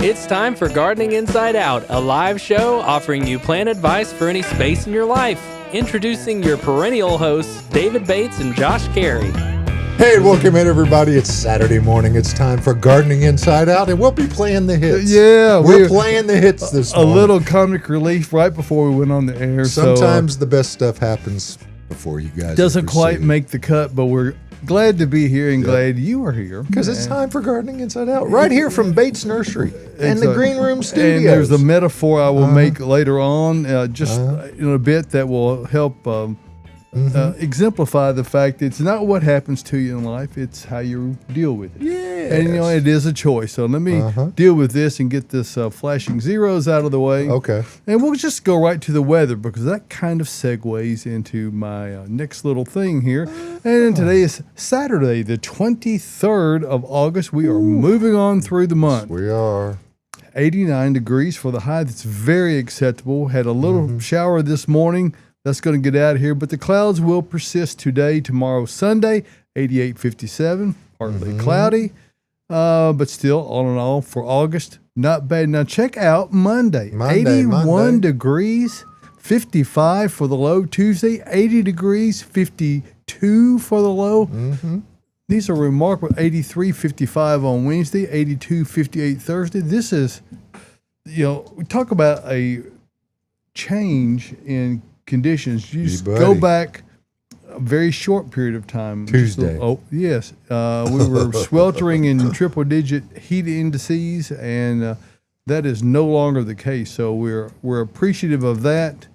It's time for Gardening Inside Out, a live show offering you plant advice for any space in your life. Introducing your perennial hosts, David Bates and Josh Carey. Hey, welcome in, everybody. It's Saturday morning. It's time for Gardening Inside Out, and we'll be playing the hits. Yeah, we're playing the hits this morning. A little comic relief right before we went on the air. Sometimes the best stuff happens before you guys. Doesn't quite make the cut, but we're glad to be here and glad you are here. Because it's time for Gardening Inside Out, right here from Bates Nursery and the Green Room Studios. And there's a metaphor I will make later on, in a bit, that will help exemplify the fact that it's not what happens to you in life, it's how you deal with it. Yes. And it is a choice. So let me deal with this and get this flashing zeros out of the way. Okay. And we'll just go right to the weather because that kind of segues into my next little thing here. And today is Saturday, the 23rd of August. We are moving on through the month. We are. 89 degrees for the high. That's very acceptable. Had a little shower this morning. That's going to get out of here, but the clouds will persist today, tomorrow, Sunday, 88, 57, partly cloudy, but still, all in all, for August, not bad. Now, check out Monday 81 degrees, 55 for the low. Tuesday, 80 degrees, 52 for the low. These are remarkable. 83, 55 on Wednesday, 82, 58 Thursday. This is, we talk about a change in conditions. You just go back a very short period of time. Tuesday. We were sweltering in triple-digit heat indices, and that is no longer the case. So we're appreciative of that.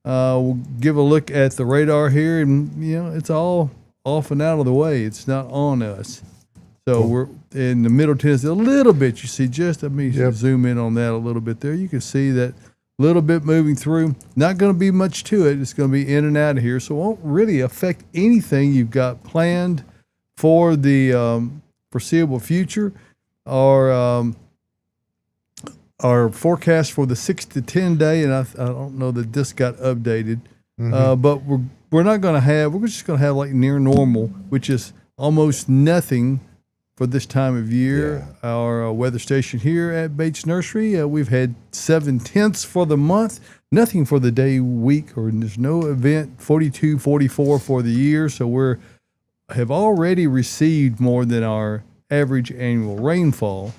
We'll give a look at the radar here, and it's all off and out of the way. It's not on us. So we're in the Middle Tennessee a little bit. You see, let me zoom in on that a little bit there. You can see that. Little bit moving through. Not going to be much to it. It's going to be in and out of here, so it won't really affect anything you've got planned for the foreseeable future. Our forecast for the 6 to 10 day, and I don't know that this got updated, but we're not going to have. We're just going to have like near normal, which is almost nothing for this time of year. Yeah. Our weather station here at Bates Nursery, we've had 7/10 for the month, nothing for the day, week, or there's no event, 42, 44 for the year. So have already received more than our average annual rainfall.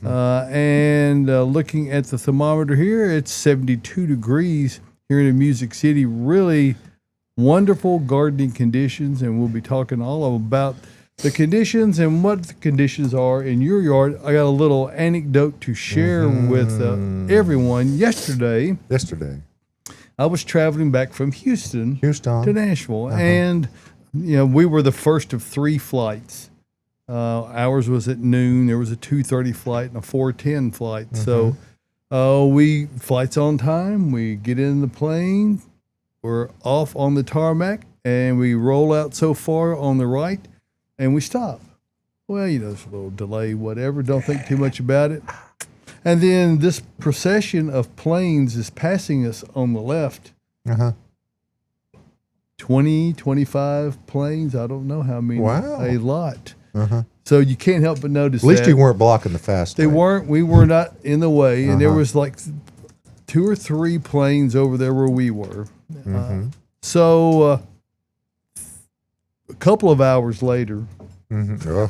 And looking at the thermometer here, it's 72 degrees here in Music City. Really wonderful gardening conditions, and we'll be talking all about the conditions and what the conditions are in your yard. I got a little anecdote to share with everyone. Yesterday, I was traveling back from Houston to Nashville, and we were the first of 3 flights. Ours was at noon. There was a 2:30 flight and a 4:10 flight. So flight's on time. We get in the plane. We're off on the tarmac, and we roll out so far on the right. And we stop. Well, there's a little delay, whatever. Don't think too much about it. And then this procession of planes is passing us on the left. 20, 25 planes. I don't know how many. Wow. A lot. So you can't help but notice that. At least you weren't blocking the fast lane. They weren't. We were not in the way. And there was like 2 or 3 planes over there where we were. So a couple of hours later, and the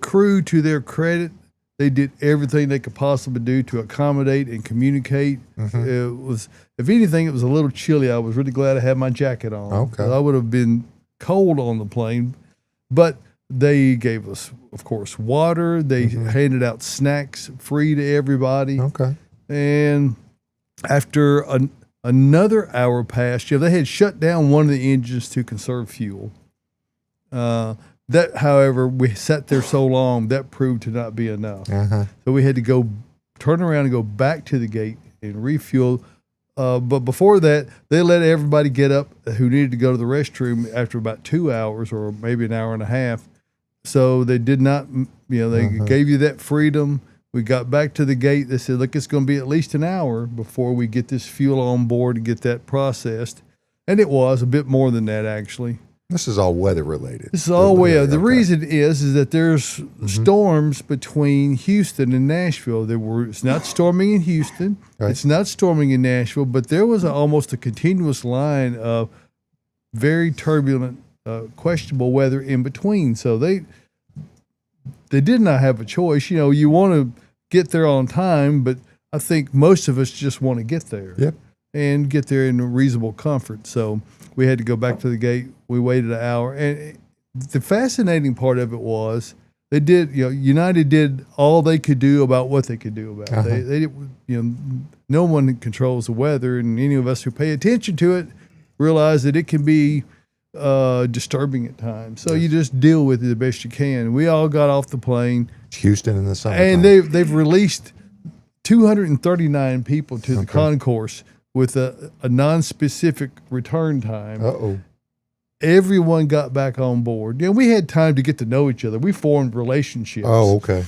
crew, to their credit, they did everything they could possibly do to accommodate and communicate. It was, if anything, it was a little chilly. I was really glad I had my jacket on. Okay. I would have been cold on the plane, but they gave us, of course, water. They handed out snacks free to everybody. Okay. And after another hour passed, they had shut down one of the engines to conserve fuel. That, however, we sat there so long, that proved to not be enough. So we had to turn around and go back to the gate and refuel. But before that, they let everybody get up who needed to go to the restroom after about 2 hours or maybe an hour and a half. So they did not, they gave you that freedom. We got back to the gate. They said, look, it's going to be at least an hour before we get this fuel on board and get that processed. And it was a bit more than that, actually. This is all weather related. This is all weather. The reason is that there's storms between Houston and Nashville. It's not storming in Houston. Right. It's not storming in Nashville, but there was almost a continuous line of very turbulent, questionable weather in between. So they did not have a choice. You want to get there on time, but I think most of us just want to get there. Yep. And get there in reasonable comfort. So we had to go back to the gate. We waited an hour. And the fascinating part of it was United did all they could do about what they could do about it. They no one controls the weather, and any of us who pay attention to it realize that it can be disturbing at times. So you just deal with it the best you can. We all got off the plane. It's Houston in the summer. And they've released 239 people to the concourse with a non-specific return time. Everyone got back on board. We had time to get to know each other. We formed relationships. Oh, okay.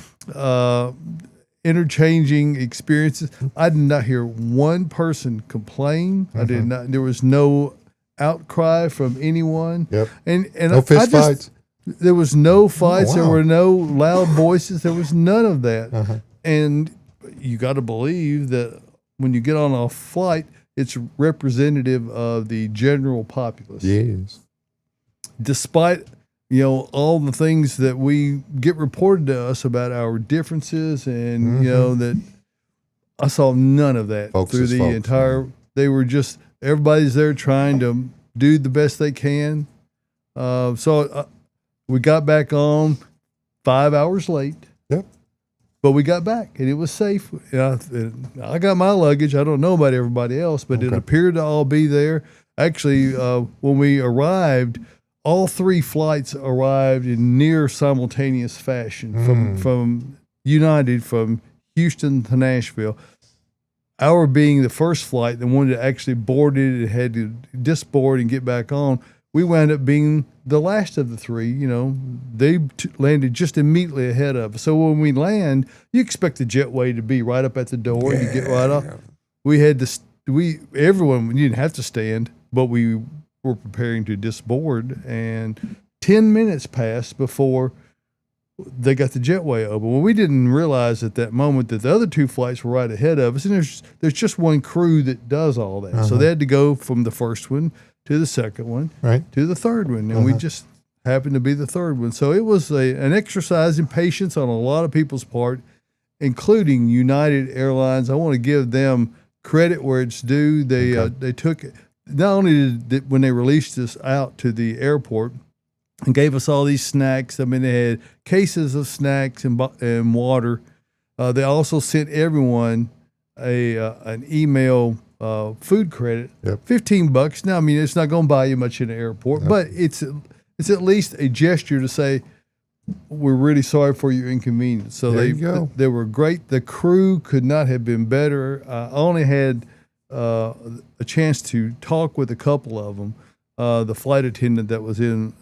Interchanging experiences. I did not hear one person complain. I did not. There was no outcry from anyone. Yep. And no fist fights. There was no fights. Oh, wow. There were no loud voices. There was none of that. And you got to believe that when you get on a flight, it's representative of the general populace. Yes. Despite, all the things that we get reported to us about our differences and, that I saw none of that through the entire, they were just, everybody's there trying to do the best they can. So we got back on 5 hours late. Yep. But we got back, and it was safe. I got my luggage. I don't know about everybody else, but it appeared to all be there. Actually, when we arrived, all three flights arrived in near simultaneous fashion from United, from Houston to Nashville. Our being the first flight, the one that actually boarded and had to disboard and get back on, we wound up being the last of the three. They landed just immediately ahead of us. So when we land, you expect the jetway to be right up at the door and you get right off. We had to, everyone, you didn't have to stand, but we were preparing to disboard, and 10 minutes passed before they got the jetway open. Well, we didn't realize at that moment that the other two flights were right ahead of us, and there's just one crew that does all that. So they had to go from the first one to the second one, to the third one, and we just happened to be the third one. So it was an exercise in patience on a lot of people's part, including United Airlines. I want to give them credit where it's due. They took it. Not only did when they released us out to the airport and gave us all these snacks. I mean, they had cases of snacks and water. They also sent everyone an email food credit, $15. Now, I mean, it's not going to buy you much in the airport, but it's at least a gesture to say, we're really sorry for your inconvenience. So they were great. The crew could not have been better. I only had a chance to talk with a couple of them. The flight attendant that was in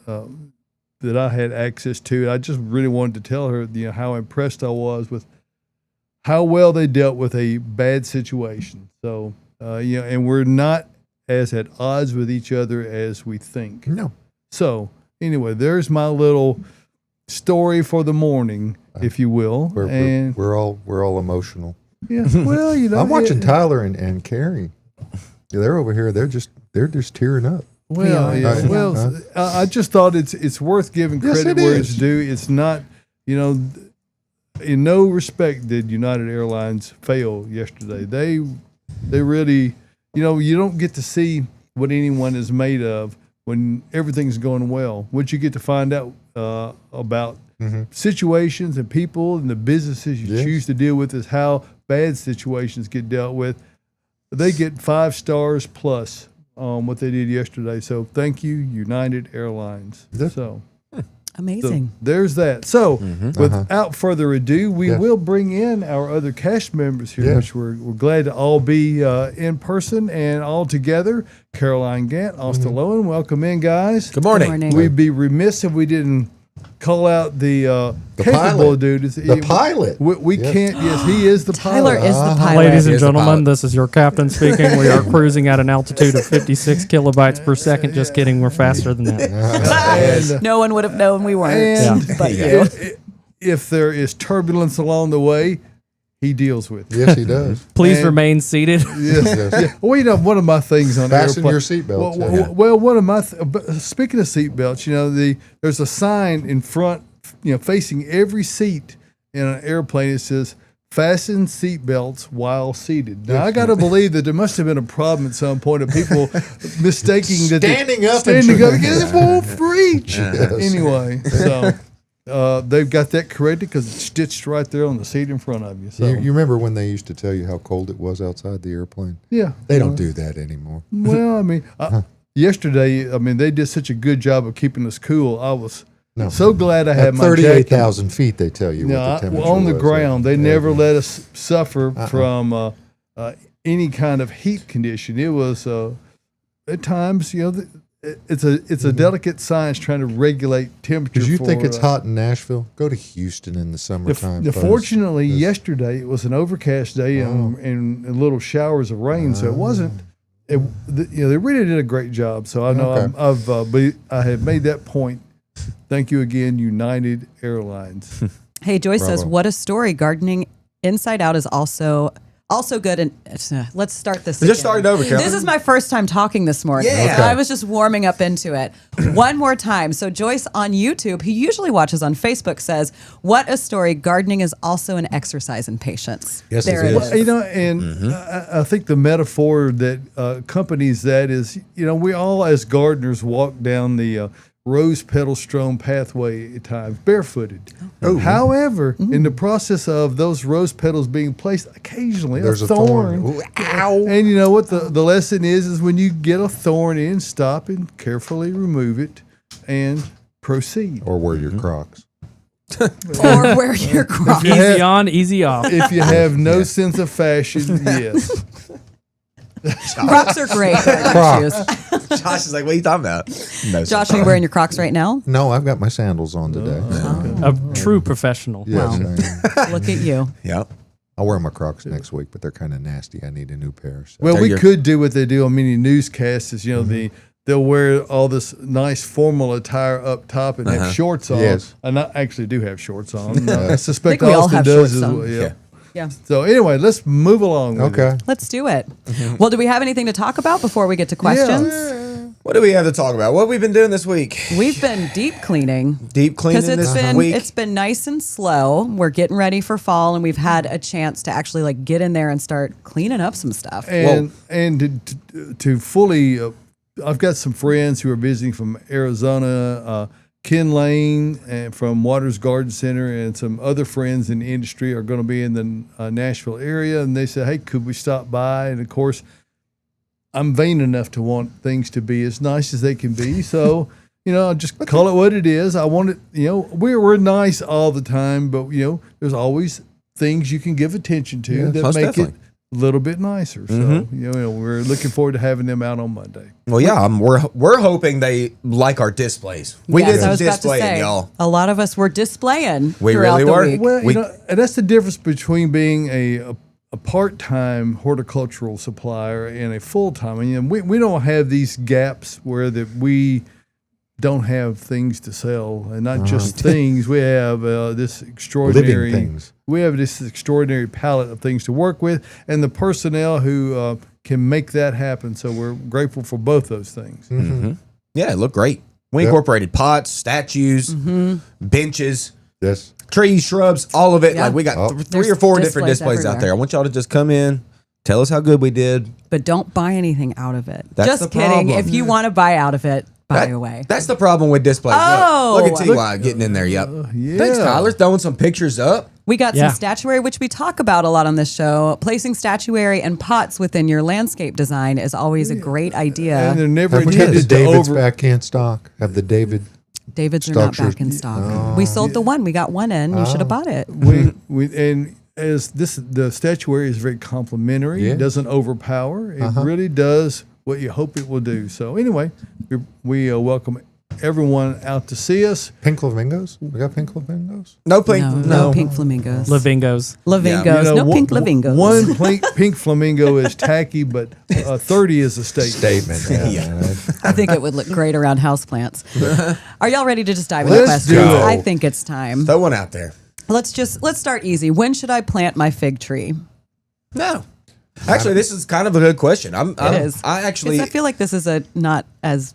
that I had access to. I just really wanted to tell her, how impressed I was with how well they dealt with a bad situation. So, and we're not as at odds with each other as we think. No. So, anyway, there's my little story for the morning, if you will. We're all emotional. Yeah. Well, I'm watching Tyler and Carrie. They're over here. They're just tearing up. Well, yeah. Well, I just thought it's worth giving credit where it's due. It's not, in no respect did United Airlines fail yesterday. They really, you don't get to see what anyone is made of when everything's going well. What you get to find out about situations and people and the businesses you choose to deal with is how bad situations get dealt with. They get 5 stars plus on what they did yesterday. So thank you, United Airlines. Amazing. So there's that. So without further ado, we will bring in our other cast members here, which we're glad to all be in person and all together. Caroline Gant, Austin Lowen, welcome in, guys. Good morning. We'd be remiss if we didn't call out the capable pilot. dude. The pilot. We Yes. can't. Yes, he is the Tyler pilot. is the pilot. Ladies and He is the gentlemen, pilot. this is your captain speaking. We are cruising at an altitude of 56 kilobytes per second. Just kidding, we're faster than that. And, No one would have known we weren't. and But you. if there is turbulence along the way, he deals with it. Yes, he does. Please And- remain seated. Yes. Yeah. Well, one of my things on Fasten airplane. your seatbelts, Well, yeah. one of my speaking of seatbelts, there's a sign in front, facing every seat in an airplane. It says "Fasten seatbelts while seated." Now I got to believe that there must have been a problem at some point of people mistaking that Standing up and standing up trying- because it won't reach. Yes. Anyway, so. They've got that corrected because it's stitched right there on the seat in front of you. So You remember when they used to tell you how cold it was outside the airplane? yeah, They don't do that anymore. Well, I mean, yesterday, they did such a good job of keeping us cool. I was No. so glad I At had my jacket. 38,000 feet, they tell you what the temperature on the was. ground. They Yeah. never let us suffer from any kind of heat condition. It was at times, it's a delicate science trying to regulate temperature. Because you think for, it's hot in Nashville? Go to Houston in the summertime. folks. Fortunately, It's- yesterday it was an overcast day and little showers of rain, so it wasn't. They really did a great job. So I know Okay. I have made that point. Thank you again, United Airlines. Hey, Joyce says, Bravo. "What a story! Gardening inside out is also good." And let's start this. Just again. start it over, Carol. This is my first time talking this morning. Yeah. So I was just warming up into it. One more time. So Joyce on YouTube, who usually watches on Facebook, says, "What a story! Gardening is also an exercise in patience." Yes, there it it is. is. And I think the metaphor that accompanies that is, we all as gardeners walk down the rose petal strewn pathway at times barefooted. However, in the process of those rose petals being placed, occasionally There's a a thorn. thorn. Ooh, ow. And you know what the lesson is when you get a thorn in, stop and carefully remove it and proceed. Or wear your Crocs. Or wear your crocs. you Easy have- on, easy off. If you have no sense of fashion, yes. Crocs are great. gardening shoes. Josh is like, what are you talking about? No, Josh, are you wearing your Crocs right now? No, I've got my sandals on today. A true professional. Yes, Wow. I am. Look at you. Yep. I'll wear my Crocs next week, but they're kind of nasty. I need a new pair. So. Well, Tell we your- could do what they do on many newscasts. Is they'll wear all this nice formal attire up top and have shorts on. Yes. And I actually do have shorts on. I suspect think we all Austin have does shorts as on. well. Yeah. Yeah. Yeah. So anyway, let's move along. With Okay. Let's do it. Well, do we have anything to talk about before we get to questions? What do we have to talk about? What have we been doing this week? We've been deep cleaning. Deep cleaning Because this week. it's been nice and slow. We're getting ready for fall, and we've had a chance to actually get in there and start cleaning up some stuff. And to fully, I've got some friends who are visiting from Arizona. Ken Lane and from Waters Garden Center and some other friends in the industry are going to be in the Nashville area, and they said, "Hey, could we stop by?" And of course, I'm vain enough to want things to be as nice as they can be, so I'll just call it what it is. I want it. We're nice all the time, but there's always things you can give attention to that most make definitely. it a little bit nicer. So we're looking forward to having them out on Monday. Well, yeah, we're hoping they like our displays. We Yes, did I some was about to displaying, say, y'all. a lot of us were displaying We throughout really the were. week. Well, and that's the difference between being a part-time horticultural supplier and a full-time. We don't have these gaps where that we don't have things to sell, and not just things. We have this extraordinary Living things. We have this extraordinary palette of things to work with, and the personnel who can make that happen. So we're grateful for both those things. Yeah, it looked great. We Yep. incorporated pots, statues, benches, Yes. trees, shrubs, all of it. Yeah. Like we got Oh. three or There's four different displays displays out everywhere. there. I want y'all to just come in, tell us how good we did. But don't buy anything out of it. That's Just the kidding. problem. If you want to buy out of it, buy That- away. That's the problem with displays. Oh. Look at T.Y. getting in there. Yep. Yeah. Thanks, Tyler. Throwing some pictures up. We got Yeah. some statuary, which we talk about a lot on this show. Placing statuary and pots within your landscape design is always a great idea. And they're never Have we got the intended to David's over. back in stock? Have the David? David's are not Structures. back in stock. We sold the one. We got one in. You should have bought it. And as the statuary is very complimentary. Yeah. It doesn't overpower. It really does what you hope it will do. So anyway, we welcome everyone out to see us. Pink flamingos? We got pink flamingos? No pink. No pink flamingos. Lavingos. Lavingos. You know, No pink lavingos. One pink flamingo is tacky, but 30 is a statement. Yeah. I think it would look great around houseplants. Are y'all ready to just dive into Let's questions? do it. I think it's time. Throw one out there. Let's start easy. When should I plant my fig tree? No. Actually, this is kind of a good question. It is. I feel like this is a not as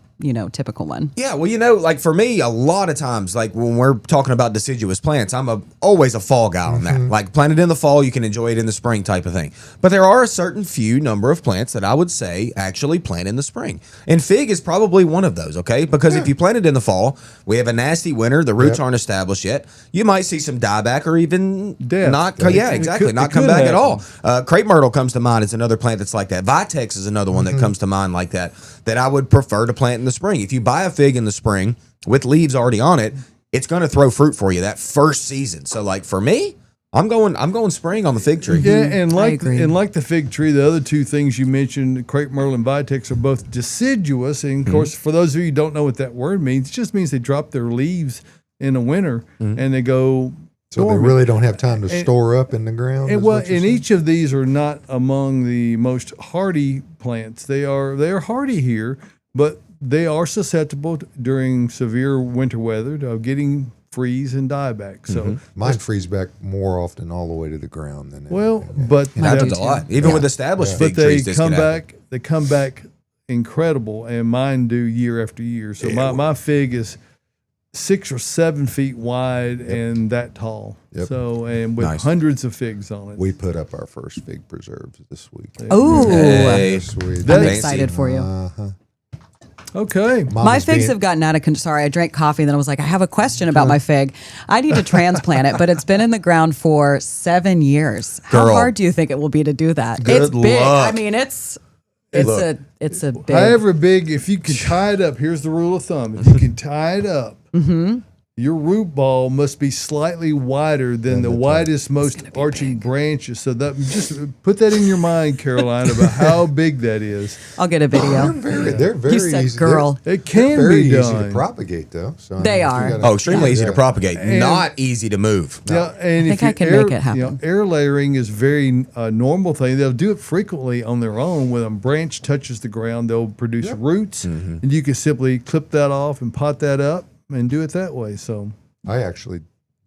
typical one. Yeah, well, like for me, a lot of times, like when we're talking about deciduous plants, I'm always a fall guy on that. Like planted in the fall, you can enjoy it in the spring type of thing. But there are a certain few number of plants that I would say actually plant in the spring. And fig is probably one of those, okay? Because if you plant it in the fall, we have a nasty winter, the roots aren't established yet. You might see some dieback or even death. Not come back at all. Crepe myrtle comes to mind. It's another plant that's like that. Vitex is another one that comes to mind like that I would prefer to plant in the spring. If you buy a fig in the spring with leaves already on it, it's going to throw fruit for you that first season. So like for me, I'm going spring on the fig tree. Yeah, and like agree. the fig tree, the other two things you mentioned, crepe myrtle and vitex, are both deciduous. And of course, for those of you who don't know what that word means, it just means they drop their leaves in the winter and they go. So they really don't have time to store up in the ground. And each of these are not among the most hardy plants. They are hardy here, but they are susceptible during severe winter weather to getting freeze and dieback. So mine freeze back more often all the way to the ground than but it happens a lot, even with established fig trees. They come back incredible, and mine do year after year. So my fig is 6 or 7 feet wide and that tall. So, and with hundreds of figs on it. We put up our first fig preserves this week. Oh, I'm excited for you. Okay. My figs have gotten out of control. Sorry, I drank coffee and then I was like, I have a question about my fig. I need to transplant it, but it's been in the ground for 7 years. How hard do you think it will be to do that? It's big. Luck. I mean, it's a big. However big, if you can tie it up, here's the rule of thumb. If you can tie it up, your root ball must be slightly wider than the widest, most arching branches. So that just put that in your mind, Caroline, about how big that is. I'll get a video. They're very You said easy. girl. It can very be easy done. to propagate, though. So They are. Extremely easy to propagate, not easy to move. Yeah, and I think I can make it happen. Air layering is very normal thing. They'll do it frequently on their own. When a branch touches the ground, they'll produce roots, and you can simply clip that off and pot that up and do it that way. So I actually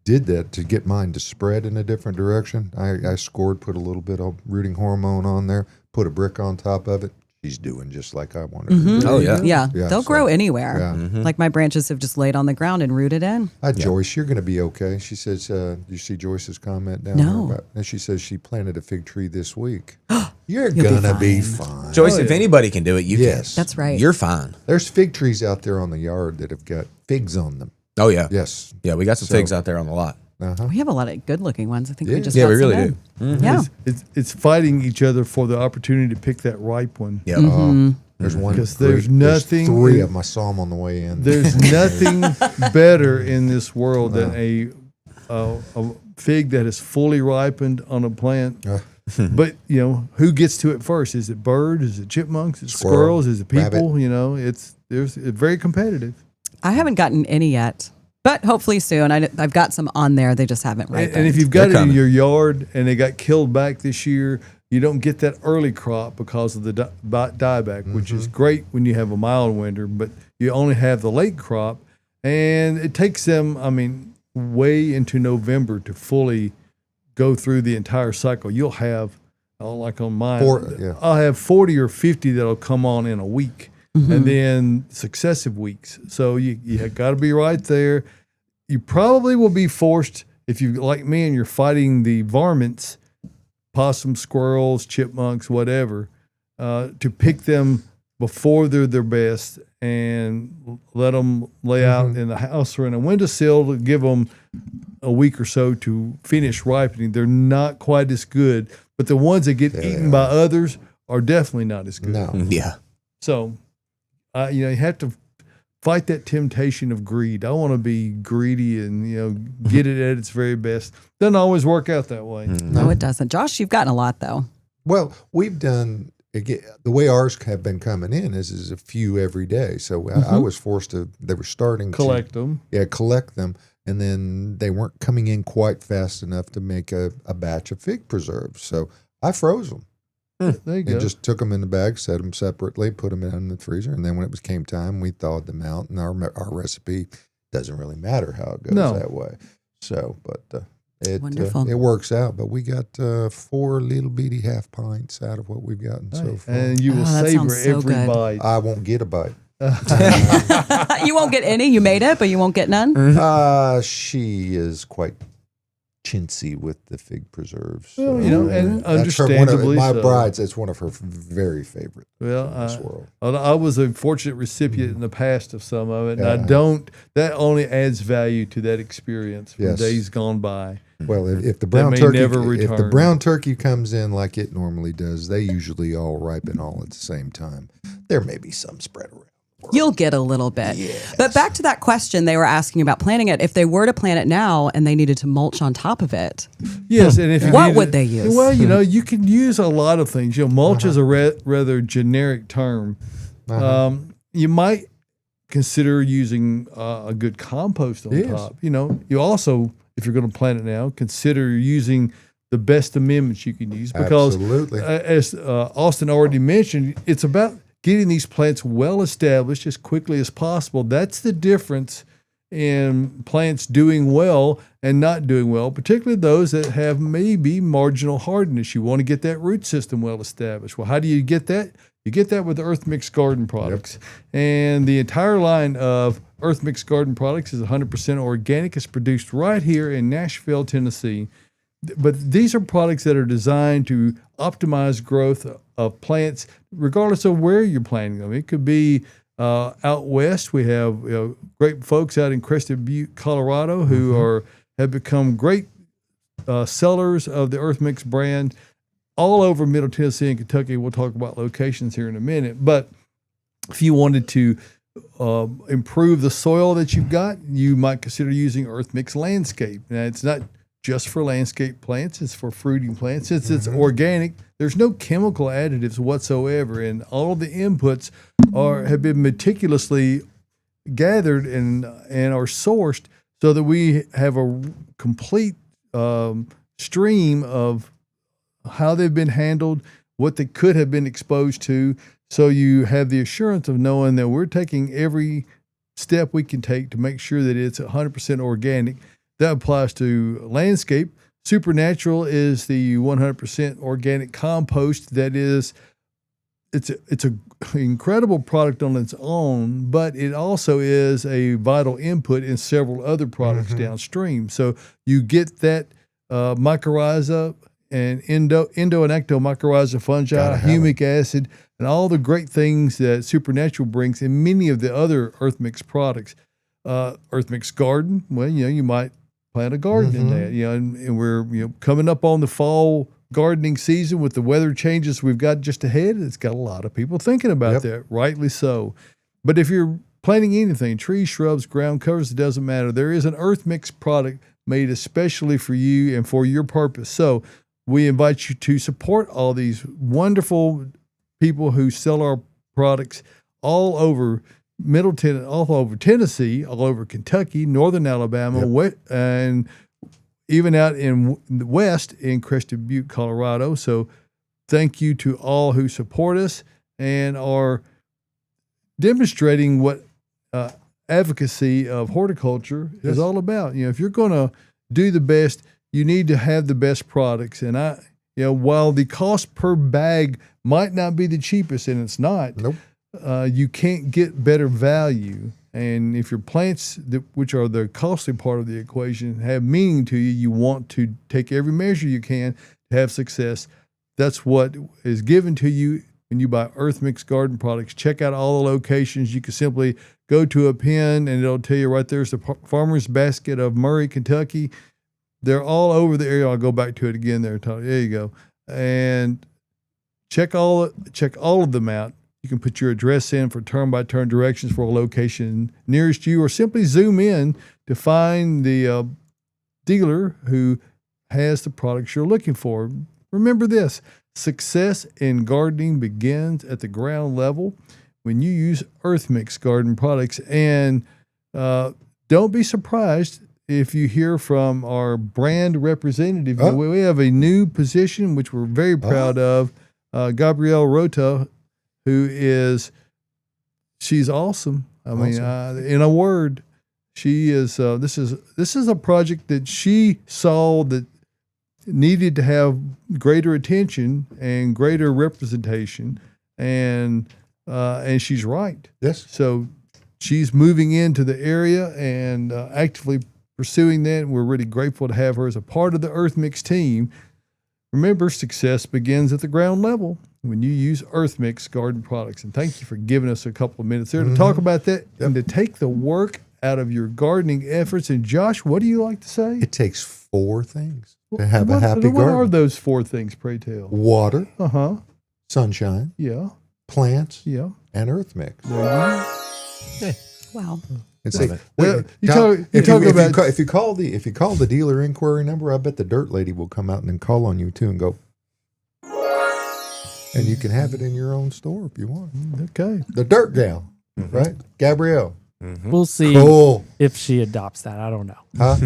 did that to get mine to spread in a different direction. I scored, put a little bit of rooting hormone on there, put a brick on top of it. She's doing just like I wanted her to do. Oh, yeah. Yeah, they'll grow anywhere. Yeah. Like my branches have just laid on the ground and rooted in. Joyce, you're going to be okay. She says, you see Joyce's comment down No. there? And she says she planted a fig tree this week. You're going to be fine. Joyce, if anybody can do it, you can. That's right. You're fine. There's fig trees out there on the yard that have got figs on them. Oh, yeah. Yes. Yeah, we got some figs out there on the lot. We have a lot of good-looking ones. I think we just Yeah, got we some really in. do. Yeah. it's fighting each other for the opportunity to pick that ripe one. Yeah. There's one. Because there's There's nothing. 3 of them. I saw them on the way in. There's nothing better in this world than a fig that is fully ripened on a plant. But who gets to it first? Is it birds? Is it chipmunks? Is it squirrels? Is it people? Rabbit. It's very competitive. I haven't gotten any yet, but hopefully soon. I've got some on there. They just haven't ripened. And if you've got They're it in coming. your yard and they got killed back this year, you don't get that early crop because of the dieback, which is great when you have a mild winter, but you only have the late crop. And it takes them, way into November to fully go through the entire cycle. You'll have, like on mine, I'll have 40 or 50 that'll come on in a week. And then successive weeks. So you have got to be right there. You probably will be forced, if you like me and you're fighting the varmints, possums, squirrels, chipmunks, whatever, to pick them before they're their best and let them lay out in the house or in a windowsill to give them a week or so to finish ripening. They're not quite as good, but the ones that get eaten by others are definitely not as good. No. Yeah. So, you have to fight that temptation of greed. I want to be greedy and, get it at its very best. Doesn't always work out that way. No, it doesn't. Josh, you've gotten a lot though. Well, we've done the way ours have been coming in is a few every day. So I was forced to. They were starting Collect them. Yeah, collect them, and then they weren't coming in quite fast enough to make a batch of fig preserves. So I froze them. There you go. And just took them in the bag, set them separately, put them in the freezer, and then when it came time, we thawed them out. And our recipe doesn't really matter how it goes that way. So, but it works out. But we got 4 little bitty half pints out of what we've gotten so far. And you will savor every bite. I won't get a bite. You won't get any. You made it, but you won't get none. She is quite chintzy with the fig preserves. Well, and understandably, my bride's. It's one of her very favorite. Well, in this world. I was a fortunate recipient in the past of some of it, and that only adds value to that experience from days gone by. Well, if the brown turkey comes in like it normally does, they usually all ripen all at the same time. There may be some spread around. You'll get a little bit. Yes. But back to that question they were asking about planting it. If they were to plant it now and they needed to mulch on top of it, yes, and if what would they use? Well, you can use a lot of things. Mulch is a rather generic term. You might consider using a good compost on top. You also, if you're going to plant it now, consider using the best amendments you can use because, as Austin already mentioned, it's about getting these plants well established as quickly as possible. That's the difference in plants doing well and not doing well, particularly those that have maybe marginal hardness. You want to get that root system well established. Well, how do you get that? You get that with the Earth Mix Garden products. And the entire line of Earth Mix Garden products is 100% organic. It's produced right here in Nashville, Tennessee. But these are products that are designed to optimize growth of plants, regardless of where you're planting them. It could be out west. We have great folks out in Crested Butte, Colorado, who have become great sellers of the Earth Mix brand all over Middle Tennessee and Kentucky. We'll talk about locations here in a minute. But if you wanted to improve the soil that you've got, you might consider using Earth Mix Landscape. Now, it's not just for landscape plants, it's for fruiting plants. Since it's organic, there's no chemical additives whatsoever, and all of the inputs have been meticulously gathered and are sourced so that we have a complete stream of how they've been handled, what they could have been exposed to, so you have the assurance of knowing that we're taking every step we can take to make sure that it's 100% organic. That applies to landscape. Supernatural is the 100% organic compost. That is, it's an incredible product on its own, but it also is a vital input in several other products downstream. So you get that mycorrhiza and endo and ectomycorrhiza fungi, humic acid, and all the great things that Supernatural brings in many of the other Earth Mix products. Earth Mix Garden, well, you might plant a garden in that, and we're coming up on the fall gardening season with the weather changes we've got just ahead. It's got a lot of people thinking about that, rightly so. But if you're planting anything, trees, shrubs, ground covers, it doesn't matter. There is an Earth Mix product made especially for you and for your purpose. So we invite you to support all these wonderful people who sell our products all over Middle Tennessee, all over Tennessee, all over Kentucky, Northern Alabama, and even out in the west in Crested Butte, Colorado. So thank you to all who support us and are demonstrating what advocacy of horticulture is all about. If you're going to do the best, you need to have the best products. And while the cost per bag might not be the cheapest, and it's not, you can't get better value. And if your plants, which are the costly part of the equation, have meaning to you, you want to take every measure you can to have success. That's what is given to you when you buy Earth Mix Garden products. Check out all the locations. You can simply go to a pin, and it'll tell you right there's the Farmer's Basket of Murray, Kentucky. They're all over the area. I'll go back to it again there. There you go. And check all of them out. You can put your address in for turn-by-turn directions for a location nearest you, or simply zoom in to find the dealer who has the products you're looking for. Remember this, Success in gardening begins at the ground level when you use Earth Mix garden products. And don't be surprised if you hear from our brand representative. We have a new position, which we're very proud of, Gabrielle Rota, she's awesome. I mean, in a word, she is. This is a project that she saw that needed to have greater attention and greater representation, and she's right. Yes. So she's moving into the area and actively pursuing that. We're really grateful to have her as a part of the Earth Mix team. Remember, success begins at the ground level when you use Earth Mix garden products. And thank you for giving us a couple of minutes there to talk about that and to take the work out of your gardening efforts. And Josh, what do you like to say? It takes 4 things to have a happy garden. What are those 4 things, pray tell? Water, Uh-huh. sunshine, Yeah. plants, Yeah. and Earth Mix. Wow. And say, if you call the dealer inquiry number, I bet the dirt lady will come out and then call on you too and go, and you can have it in your own store if you want. Okay. The dirt gal, right? Gabrielle. We'll see if she adopts that. I don't know. Huh?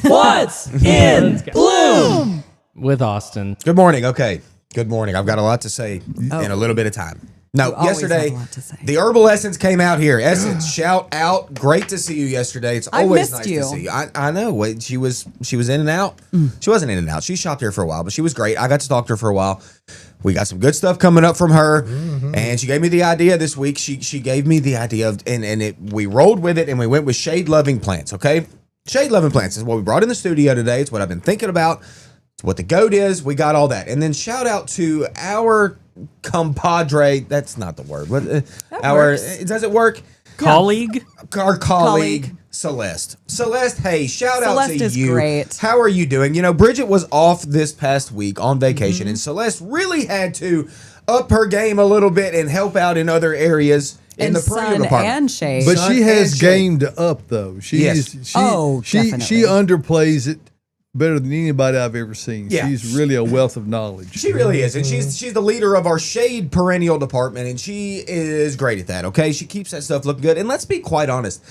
What's in bloom with Austin? Good morning. Okay. Good morning. I've got a lot to say in a little bit of time. No, yesterday, the Herbal Essence came out here. Essence, shout out. Great to see you yesterday. It's always nice to see you. I know. Wait, she was in and out. She wasn't in and out. She shopped here for a while, but she was great. I got to talk to her for a while. We got some good stuff coming up from her, and she gave me the idea this week. She gave me the idea of, we rolled with it, and we went with shade-loving plants, okay? Shade-loving plants is what we brought in the studio today. It's what I've been thinking about. It's what the goat is. We got all that. And then shout out to our compadre. That's not the word. Does it work? Colleague? Our colleague. Celeste. Celeste, hey, shout out to you. Celeste is great. How are you doing? You know, Bridget was off this past week on vacation, and Celeste really had to up her game a little bit and help out in other areas in the perennial department. And shade. But she has gamed up, though. She definitely. She underplays it better than anybody I've ever seen. Yeah. She's really a wealth of knowledge. She really is, and she's the leader of our shade perennial department, and she is great at that, okay? She keeps that stuff looking good, and let's be quite honest.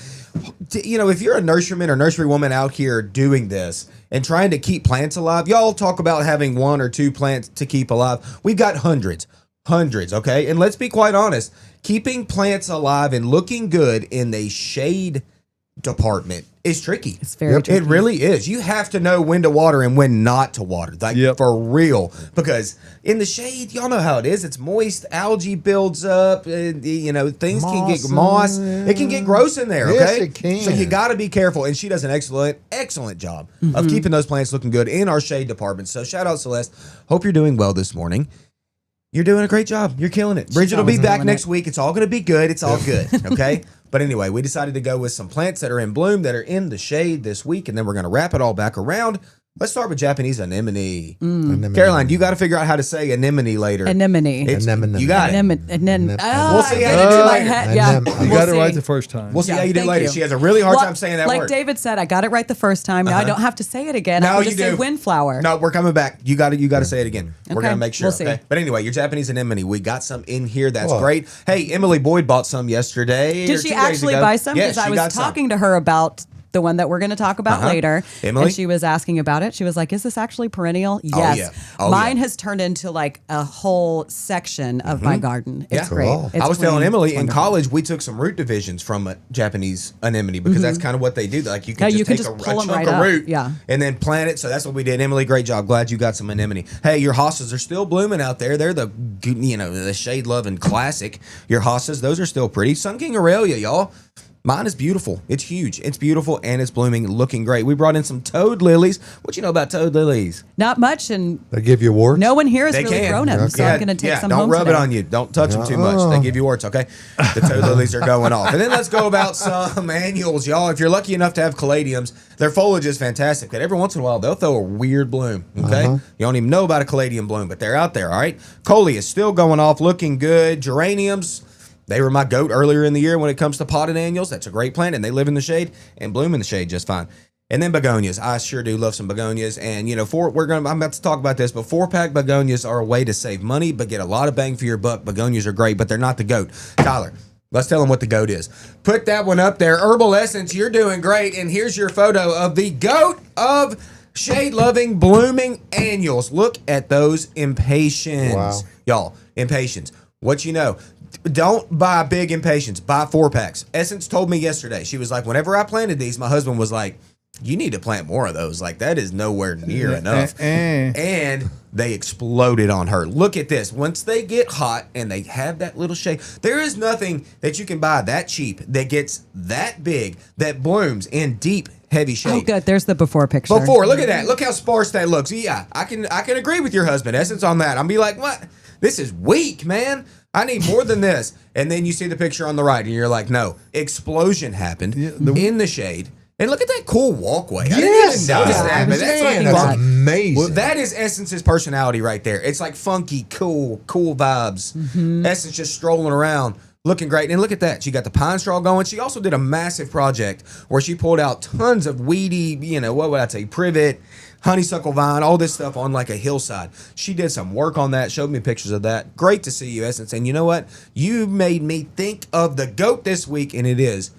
You know, if you're a nurseryman or nurserywoman out here doing this and trying to keep plants alive, y'all talk about having 1 or 2 plants to keep alive. We've got hundreds, okay? And let's be quite honest, keeping plants alive and looking good in the shade department is tricky. It's very tricky. It really is. You have to know when to water and when not to water. Like for real. Because in the shade, y'all know how it is. It's moist, algae builds up, things can get moss. It can get gross in there, okay? Yes, it can. So you got to be careful. And she does an excellent job of keeping those plants looking good in our shade department. So shout out, Celeste. Hope you're doing well this morning. You're doing a great job. You're killing it. Bridget will be back next week. It's all going to be good. It's all good, okay? But anyway, we decided to go with some plants that are in bloom, that are in the shade this week, and then we're going to wrap it all back around. Let's start with Japanese anemone. Caroline, you got to figure out how to say anemone later. Anemone. You got it. We'll see how you do it. You got it right the first time. We'll see how you do later. She has a really hard time saying that word. Like David said, I got it right the first time. Now I don't have to say it again. I can just say windflower. No, we're coming back. You got to say it again. We're going to make sure. We'll see. Okay. But anyway, your Japanese anemone. We got some in here. That's great. Hey, Emily Boyd bought some yesterday. Did she actually buy some? Because I was talking to her about the one that we're going to talk about later. Emily? And she was asking about it. She was like, is this actually perennial? Yes. Mine has turned into like a whole section of my garden. It's great. It's I was telling Emily, in college, we took some root divisions from a Japanese anemone because that's kind of what they do. Like you can just take a chunk of root and then plant it. So that's what we did. Emily, great job. Glad you got some anemone. Hey, your hostas are still blooming out there. They're the shade-loving classic. Your hostas, those are still pretty. Sun King Aurelia, y'all. Mine is beautiful. It's huge. It's beautiful and it's blooming, looking great. We brought in some toad lilies. What you know about toad lilies? Not much, and they give you warts. No one here has really grown them, so I'm going to take some home. Don't rub it on you. Don't touch them too much. They give you warts. Okay, the toad lilies are going off. And then let's go about some annuals, y'all. If you're lucky enough to have caladiums, their foliage is fantastic. But every once in a while, they'll throw a weird bloom. Okay, you don't even know about a caladium bloom, but they're out there. All right, coleus is still going off, looking good. Geraniums. They were my goat earlier in the year when it comes to potted annuals. That's a great plant, and they live in the shade and bloom in the shade just fine. And then begonias. I sure do love some begonias. And, I'm about to talk about this, but 4-pack begonias are a way to save money, but get a lot of bang for your buck. Begonias are great, but they're not the GOAT. Tyler, let's tell them what the GOAT is. Put that one up there. Herbal Essence, you're doing great. And here's your photo of the GOAT of shade-loving, blooming annuals. Look at those impatiens. Wow. Y'all, impatiens. What you know? Don't buy big impatiens. Buy 4-packs. Essence told me yesterday. She was like, whenever I planted these, my husband was like, you need to plant more of those. Like, that is nowhere near enough. And they exploded on her. Look at this. Once they get hot and they have that little shade, there is nothing that you can buy that cheap that gets that big, that blooms in deep, heavy shade. Oh, good. There's the before picture. Before, look at that. Look how sparse that looks. Yeah, I can agree with your husband, Essence, on that. I'm be like, what? This is weak, man. I need more than this. And then you see the picture on the right, and you're like, no. Explosion happened in the shade. And look at that cool walkway. I didn't even notice that. But That's amazing. Well, that is Essence's personality right there. It's like funky, cool vibes. Essence just strolling around, looking great. And look at that. She got the pine straw going. She also did a massive project where she pulled out tons of weedy, what would I say, privet, honeysuckle vine, all this stuff on like a hillside. She did some work on that, showed me pictures of that. Great to see you, Essence. And you know what? You made me think of the GOAT this week, and it is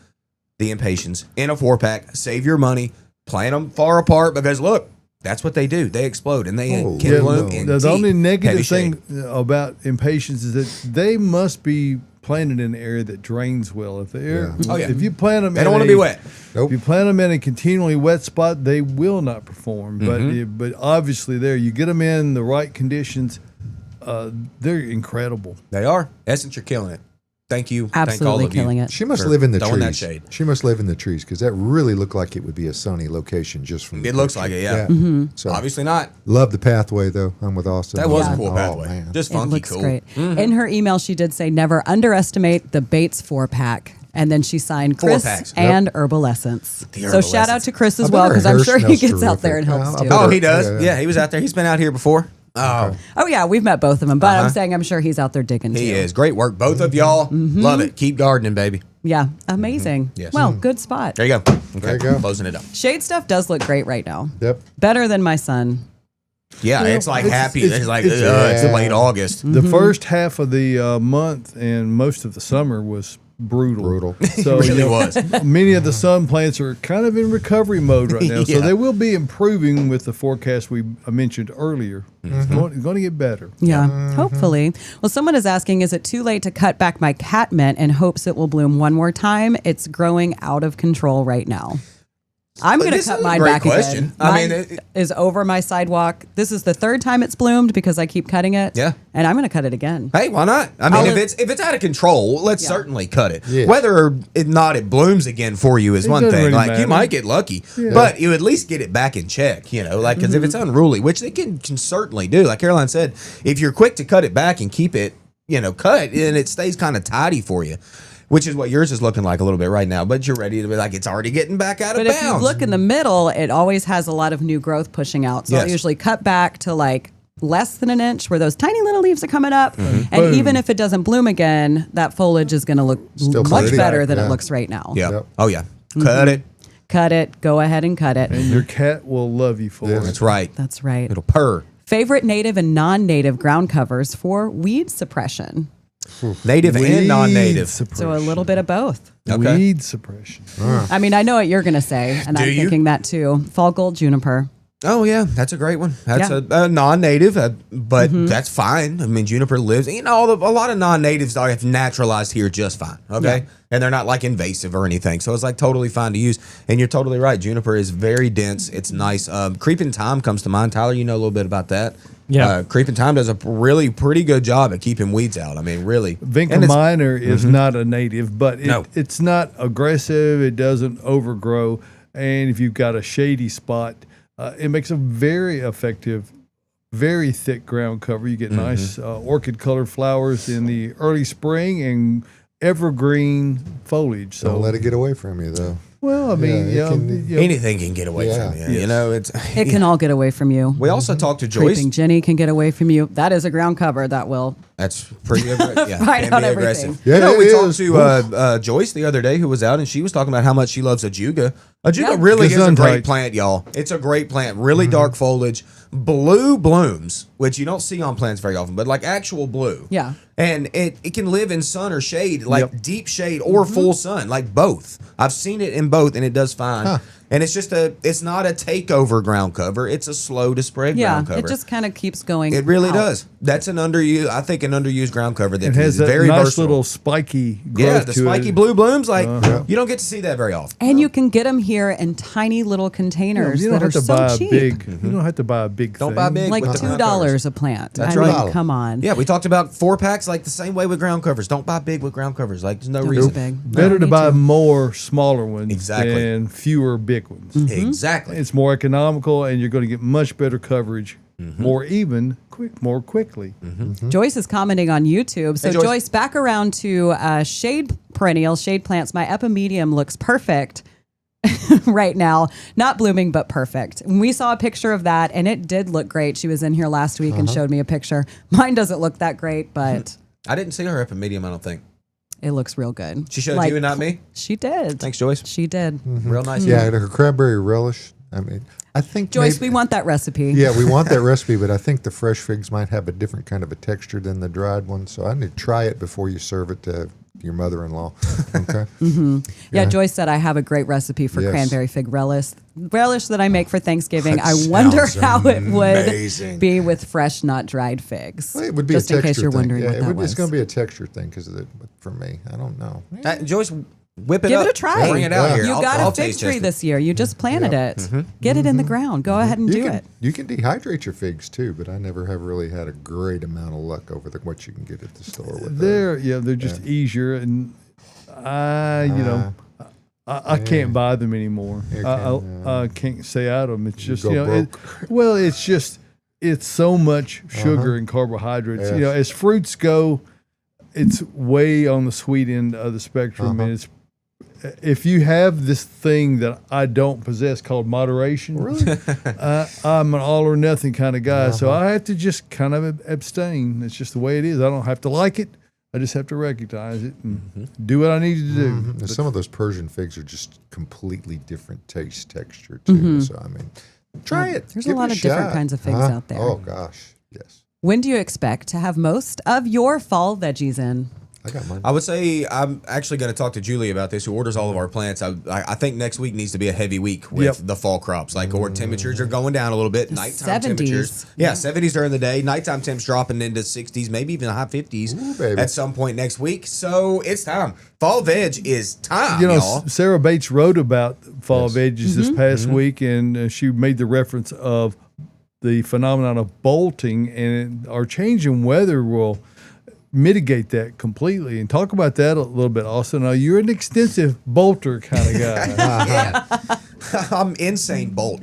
the impatiens in a 4-pack. Save your money, plant them far apart, because look, that's what they do. They explode, and they can bloom in The deep, only negative heavy thing shade. about impatiens is that they must be planted in an area that drains well. If the air, if you plant them, They don't want to be wet. If you plant them in a continually wet spot, they will not perform. But obviously, you get them in the right conditions, they're incredible. They are. Essence, you're killing it. Thank you. Absolutely Thank all of killing you. it. She must live in the throwing trees. that shade. She must live in the trees, because that really looked like it would be a sunny location just from the It looks picture. like it, yeah. So Obviously not. love the pathway, though. I'm with Austin. That was a Yeah. cool pathway. Man. Just It funky, looks cool. great. In her email, she did say, never underestimate the Bates 4-pack. And then she signed Chris 4-packs. and Herbal Essence. The So Herbal shout out Essence. to Chris I as bet well, her because I'm hair sure he smells gets out there and terrific. helps I too. bet Oh, her- he does? yeah. Yeah, he was out there. He's been out here before. Oh, Oh, yeah, we've met both of them, but I'm saying I'm sure he's out there digging too. he is. Great work. Both of y'all. Love it. Keep gardening, baby. Yeah, amazing. Yes. Well, good spot. There you go. Okay. There you go. Closing it up. Shade stuff does look great right now. Yep. Better than my son. Yeah, it's like happy. It's like, it's- it's yeah. late August. The first half of the month and most of the summer was brutal. So It really was. many of the sun plants are kind of in recovery mode right now. So Yeah. they will be improving with the forecast I mentioned earlier. It's going to get better. Yeah, hopefully. Well, someone is asking, is it too late to cut back my catmint in hopes it will bloom one more time? It's growing out of control right now. I'm going to This cut is a mine great back question. again. I mean, Mine is over my sidewalk. This is the third time it's bloomed because I keep cutting it. Yeah. And I'm going to cut it again. Hey, why not? I mean, I'll- if it's out of control, let's certainly cut it. Yeah. Whether or not it blooms again for you is It one doesn't thing. really Like matter. you might get lucky, but you at least get it back in check. Because if it's unruly, which they can certainly do. Like Caroline said, if you're quick to cut it back and keep it, cut, and it stays kind of tidy for you. Which is what yours is looking like a little bit right now, but you're ready to be like, it's already getting back out of But bounds. if you look in the middle, it always has a lot of new growth pushing out. So I'll Yes. usually cut back to like less than an inch where those tiny little leaves are coming up. And Boom. even if it doesn't bloom again, that foliage is going to look Still much pretty. better than Yeah. it looks right now. yeah. Yep. Oh, yeah. Cut it. Cut it. Go ahead and cut it. And your cat will love you for Yeah. it. That's right. That's right. It'll purr. Favorite native and non-native ground covers for weed suppression. Native and Weed non-native. So a suppression. little bit of both. Okay. Weed suppression. I mean, I know what you're going to say, and Do I'm you? thinking that too. Fall gold juniper. Oh yeah, that's a great one. That's Yeah. a non-native, but that's fine. I mean, juniper lives. A lot of non-natives have naturalized here just fine. Okay, and they're not like invasive or anything, so it's like totally fine to use. And you're totally right. Juniper is very dense. It's nice. Creeping thyme comes to mind. Tyler, you know a little bit about that. Yeah. Creeping thyme does a really pretty good job at keeping weeds out. I mean, really. Vinca And it's- minor is not a native, but No. it's not aggressive. It doesn't overgrow. And if you've got a shady spot, it makes a very effective, very thick ground cover. You get nice orchid colored flowers in the early spring and evergreen foliage. So Don't let it get away from you, though. Well, I mean, anything can get away from you. Yes. You know, It can all get away from you. We also talked to Joyce. Creeping Jenny can get away from you. That is a ground cover that will. That's pretty aggressive. Yeah, Find can out be everything. aggressive. Yeah, we it talked is. to Joyce the other day, who was out, and she was talking about how much she loves Ajuga. Ajuga really is a Gesundheit. great plant, y'all. It's a great plant. Really dark foliage, blue blooms, which you don't see on plants very often, but like actual blue. Yeah. And it can live in sun or shade, like deep shade or full sun, like both. I've seen it in both, and it does fine. Huh. And it's not a takeover ground cover. It's a slow to spread ground cover. It just kind of keeps going. It really out. does. That's an underused ground cover that It has is that very nice versatile. little spiky growth Yeah, the to spiky it. blue blooms, like you don't get to see that very often. And you can get them here in tiny little containers You that don't are have to so buy cheap. a big. You don't have to buy a big. Don't thing. buy big. Like with the ground covers. $2 a plant. That's I mean, right. come on. Yeah, we talked about 4-packs like the same way with ground covers. Don't buy big with ground covers. Like there's no Don't reason. be big. Better No, to me buy too. more smaller ones Exactly. than fewer big ones. Exactly. It's more economical, and you're going to get much better coverage, more more quickly. Joyce is commenting on YouTube. So Hey, Joyce. Joyce, back around to shade plants. My epimedium looks perfect right now. Not blooming, but perfect. And we saw a picture of that, and it did look great. She was in here last week and showed me a picture. Mine doesn't look that great, but I didn't see her epimedium, I don't think. it looks real good. She showed Like, you and not me? She did. Thanks, Joyce. She did. Real nice. Yeah, her cranberry relish. I mean, I think Joyce, maybe- we want that recipe. Yeah, we want that recipe, but I think the fresh figs might have a different kind of a texture than the dried one. So I need to try it before you serve it to your mother-in-law. Okay. Yeah, Joyce said I have a great recipe for Yes. cranberry fig relish that I make for Thanksgiving. That I wonder sounds how it amazing. would be with fresh, not dried figs. Well, it would be just a in texture case you're thing. wondering Yeah, what that was. it's going to be a texture thing because for me, I don't know. Joyce, whip it Give up. it a try. Bring it out Yeah. here. You I'll got a fig taste tree test it. this year. You just planted it. Get it in the ground. Go ahead and do it. You can dehydrate your figs too, but I never have really had a great amount of luck over what you can get at the store with them. They're just easier, and I can't buy them anymore. You I can't stay out of them. It's just go broke. it's so much sugar and carbohydrates. Yes. As fruits go, it's way on the sweet end of the spectrum, and it's. If you have this thing that I don't possess called moderation, I'm an all or nothing kind of guy. So I have to just kind of abstain. It's just the way it is. I don't have to like it. I just have to recognize it and do what I need to do. And some of those Persian figs are just completely different taste, texture too. So I mean, try it. There's Give a lot it of different shot. kinds of figs out there. Oh gosh, yes. When do you expect to have most of your fall veggies in? I got mine. I would say I'm actually going to talk to Julie about this, who orders all of our plants. I think next week needs to be a heavy week with the fall crops. Like, our temperatures are going down a little bit. Nighttime 70s. temperatures. Yeah, 70s during the day. Nighttime temps dropping into 60s, maybe even high 50s baby. at some point next week. So it's time. Fall veg is time, y'all. Sarah Bates wrote about fall veggies this past week, and she made the reference of the phenomenon of bolting, and our change in weather will mitigate that completely. And talk about that a little bit, Austin. Now, you're an extensive bolter kind of guy. Yeah. I'm insane bolt.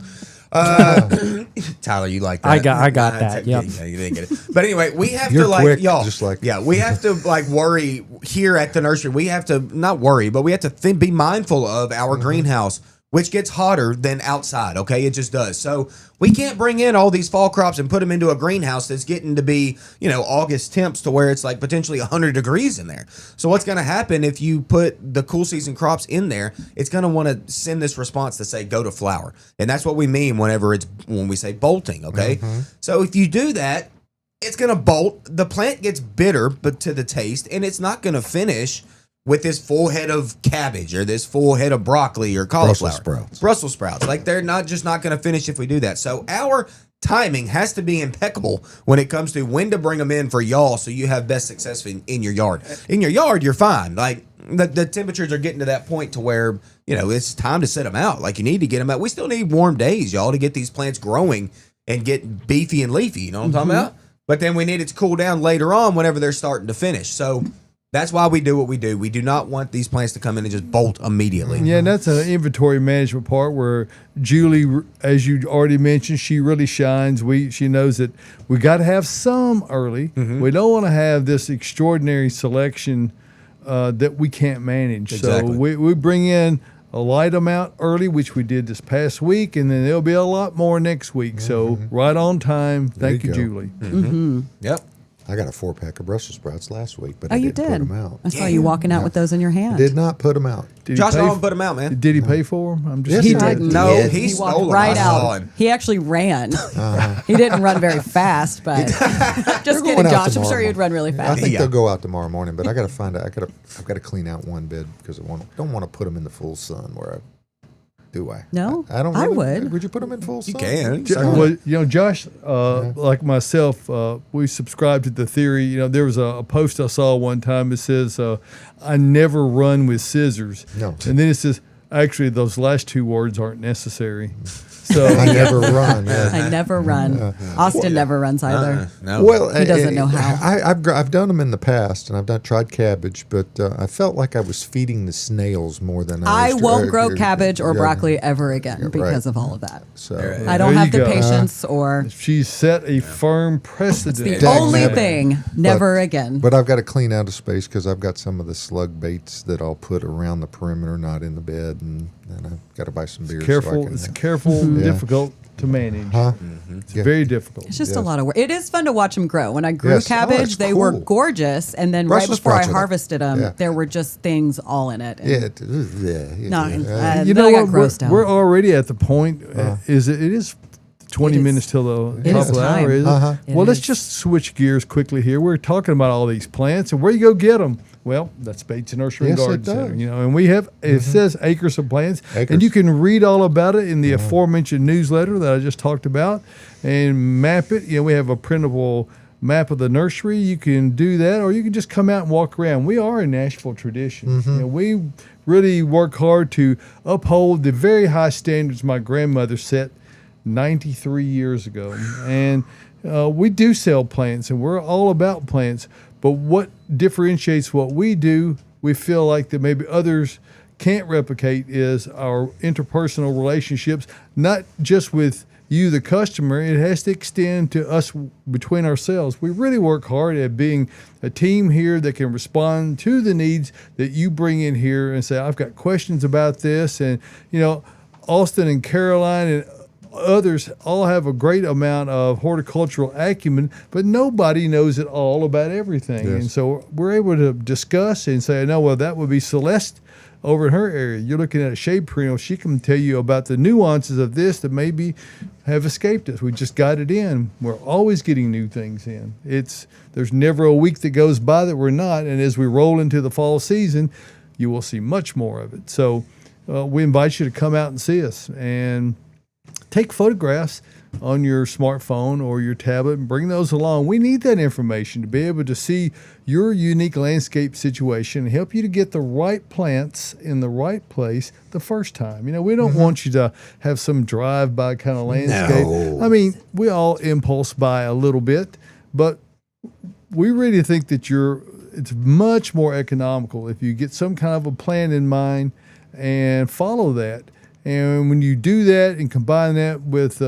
Tyler, you like that? I got that. Yep. Yeah, you didn't get it. But anyway, we have You're to quick, y'all. just like- yeah, we have to worry here at the nursery. We have to not worry, but we have to be mindful of our greenhouse, which gets hotter than outside. Okay, it just does. So we can't bring in all these fall crops and put them into a greenhouse that's getting to be, August temps to where it's like potentially 100 degrees in there. So what's going to happen if you put the cool season crops in there? It's going to want to send this response to say go to flower, and that's what we mean when we say bolting. Okay, so if you do that, it's going to bolt. The plant gets bitter, but to the taste, and it's not going to finish with this full head of cabbage or this full head of broccoli or cauliflower. Brussels sprouts. Like, they're not going to finish if we do that. So our timing has to be impeccable when it comes to when to bring them in for y'all so you have best success in your yard. In your yard, you're fine. Like, the temperatures are getting to that point to where, it's time to set them out. Like, you need to get them out. We still need warm days, y'all, to get these plants growing and get beefy and leafy. You know what I'm talking about? But then we need it to cool down later on whenever they're starting to finish. So that's why we do what we do. We do not want these plants to come in and just bolt immediately. Yeah, and that's an inventory management part where Julie, as you already mentioned, she really shines. She knows that we got to have some early. We don't want to have this extraordinary selection that we can't manage. Exactly. So we bring in a light amount early, which we did this past week, and then there'll be a lot more next week. So right on time. Thank you, Julie. Yep. I got a 4-pack of Brussels sprouts last week, but Oh, I you didn't put did. them out. I saw you walking out with those in your hand. Did not put them out. Did Josh, he I pay don't put them out, man. Did he pay for them? I'm just Yes, He he kidding. didn't. No, did. he He stole walked them. right I saw out. him. He actually ran. He didn't run very fast, but just They're kidding, going out Josh. I'm tomorrow sure you'd morning. run really I fast. think Yeah. they'll go out tomorrow morning, but I got to find out. I've got to clean out one bed because I don't want to put them in the full sun. Do I? No, I don't. I Really, would. Would you put them in full sun? You can. Well, Josh, like myself, we subscribe to the theory. There was a post I saw one time. It says, "I never run with scissors." No. And then it says, actually, those last two words aren't necessary. So I never run. Yeah. I never run. Austin never runs either. No. Well, He doesn't know how. I've done them in the past, and I've tried cabbage, but I felt like I was feeding the snails more than I was won't grow cabbage or yeah. broccoli ever again right. because of all of that. So I don't There have you the go. patience or she's set a firm precedent. the Dang only it. thing. Never again. But I've got to clean out a space because I've got some of the slug baits that I'll put around the perimeter, not in the bed, and I've got to buy some beer. Careful. It's careful, difficult to manage. Huh? It's very difficult. It's just a Yes. lot of work. It is fun to watch them grow. When I grew Yes. Oh, cabbage, it's they were cool. gorgeous, and then Brussels right before I sprouts are the- harvested them, yeah. there were just things all in it. And Yeah. No, yeah. and You then know I got what? grossed out. We're already at the point. It is 20 It is. minutes till the It top is of the hour. time. Is it? Uh-huh. It Well, let's is. just switch gears quickly here. We're talking about all these plants and where you go get them. Well, that's Bates Nursery and Yes, it Garden Center. does. And we have it says acres of plants, Acres. and you can read all about it in the aforementioned newsletter that I just talked about, and map it. We have a printable map of the nursery. You can do that, or you can just come out and walk around. We are a Nashville tradition. We really work hard to uphold the very high standards my grandmother set 93 years ago. And we do sell plants, and we're all about plants. But what differentiates what we do, we feel like that maybe others can't replicate, is our interpersonal relationships, not just with you, the customer. It has to extend to us between ourselves. We really work hard at being a team here that can respond to the needs that you bring in here and say, I've got questions about this. And, Austin and Caroline and others all have a great amount of horticultural acumen, but nobody knows it all about everything. Yes. And so we're able to discuss and say, no, well, that would be Celeste over in her area. You're looking at a shade perennial. She can tell you about the nuances of this that maybe have escaped us. We just got it in. We're always getting new things in. There's never a week that goes by that we're not. And as we roll into the fall season, you will see much more of it. So we invite you to come out and see us and take photographs on your smartphone or your tablet and bring those along. We need that information to be able to see your unique landscape situation and help you to get the right plants in the right place the first time. We don't want you to have some drive-by kind of landscape. No. I mean, we all impulse buy a little bit, but we really think that it's much more economical if you get some kind of a plan in mind and follow that. And when you do that and combine that with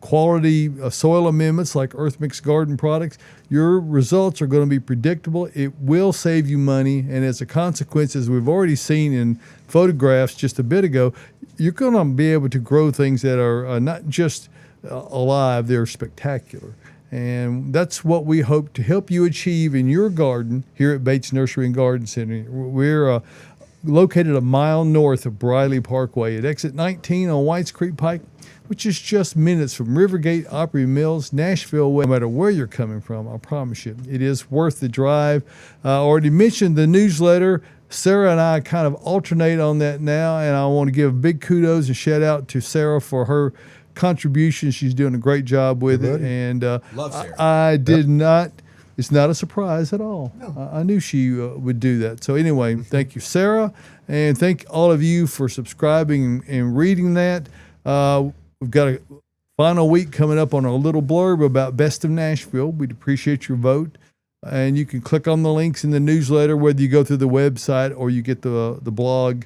quality soil amendments like Earth Mix Garden products, your results are going to be predictable. It will save you money. And as a consequence, as we've already seen in photographs just a bit ago, you're going to be able to grow things that are not just alive, they're spectacular. And that's what we hope to help you achieve in your garden here at Bates Nursery and Garden Center. We're located a mile north of Briley Parkway at exit 19 on Whites Creek Pike, which is just minutes from Rivergate, Opry Mills, Nashville. No matter where you're coming from, I promise you, it is worth the drive. I already mentioned the newsletter. Sarah and I kind of alternate on that now, and I want to give big kudos and shout out to Sarah for her contribution. She's doing a great job with it. And Love Sarah. I did not. It's not a surprise at all. No. I knew she would do that. So anyway, thank you, Sarah, and thank all of you for subscribing and reading that. We've got a final week coming up on a little blurb about Best of Nashville. We'd appreciate your vote. And you can click on the links in the newsletter, whether you go through the website or you get the blog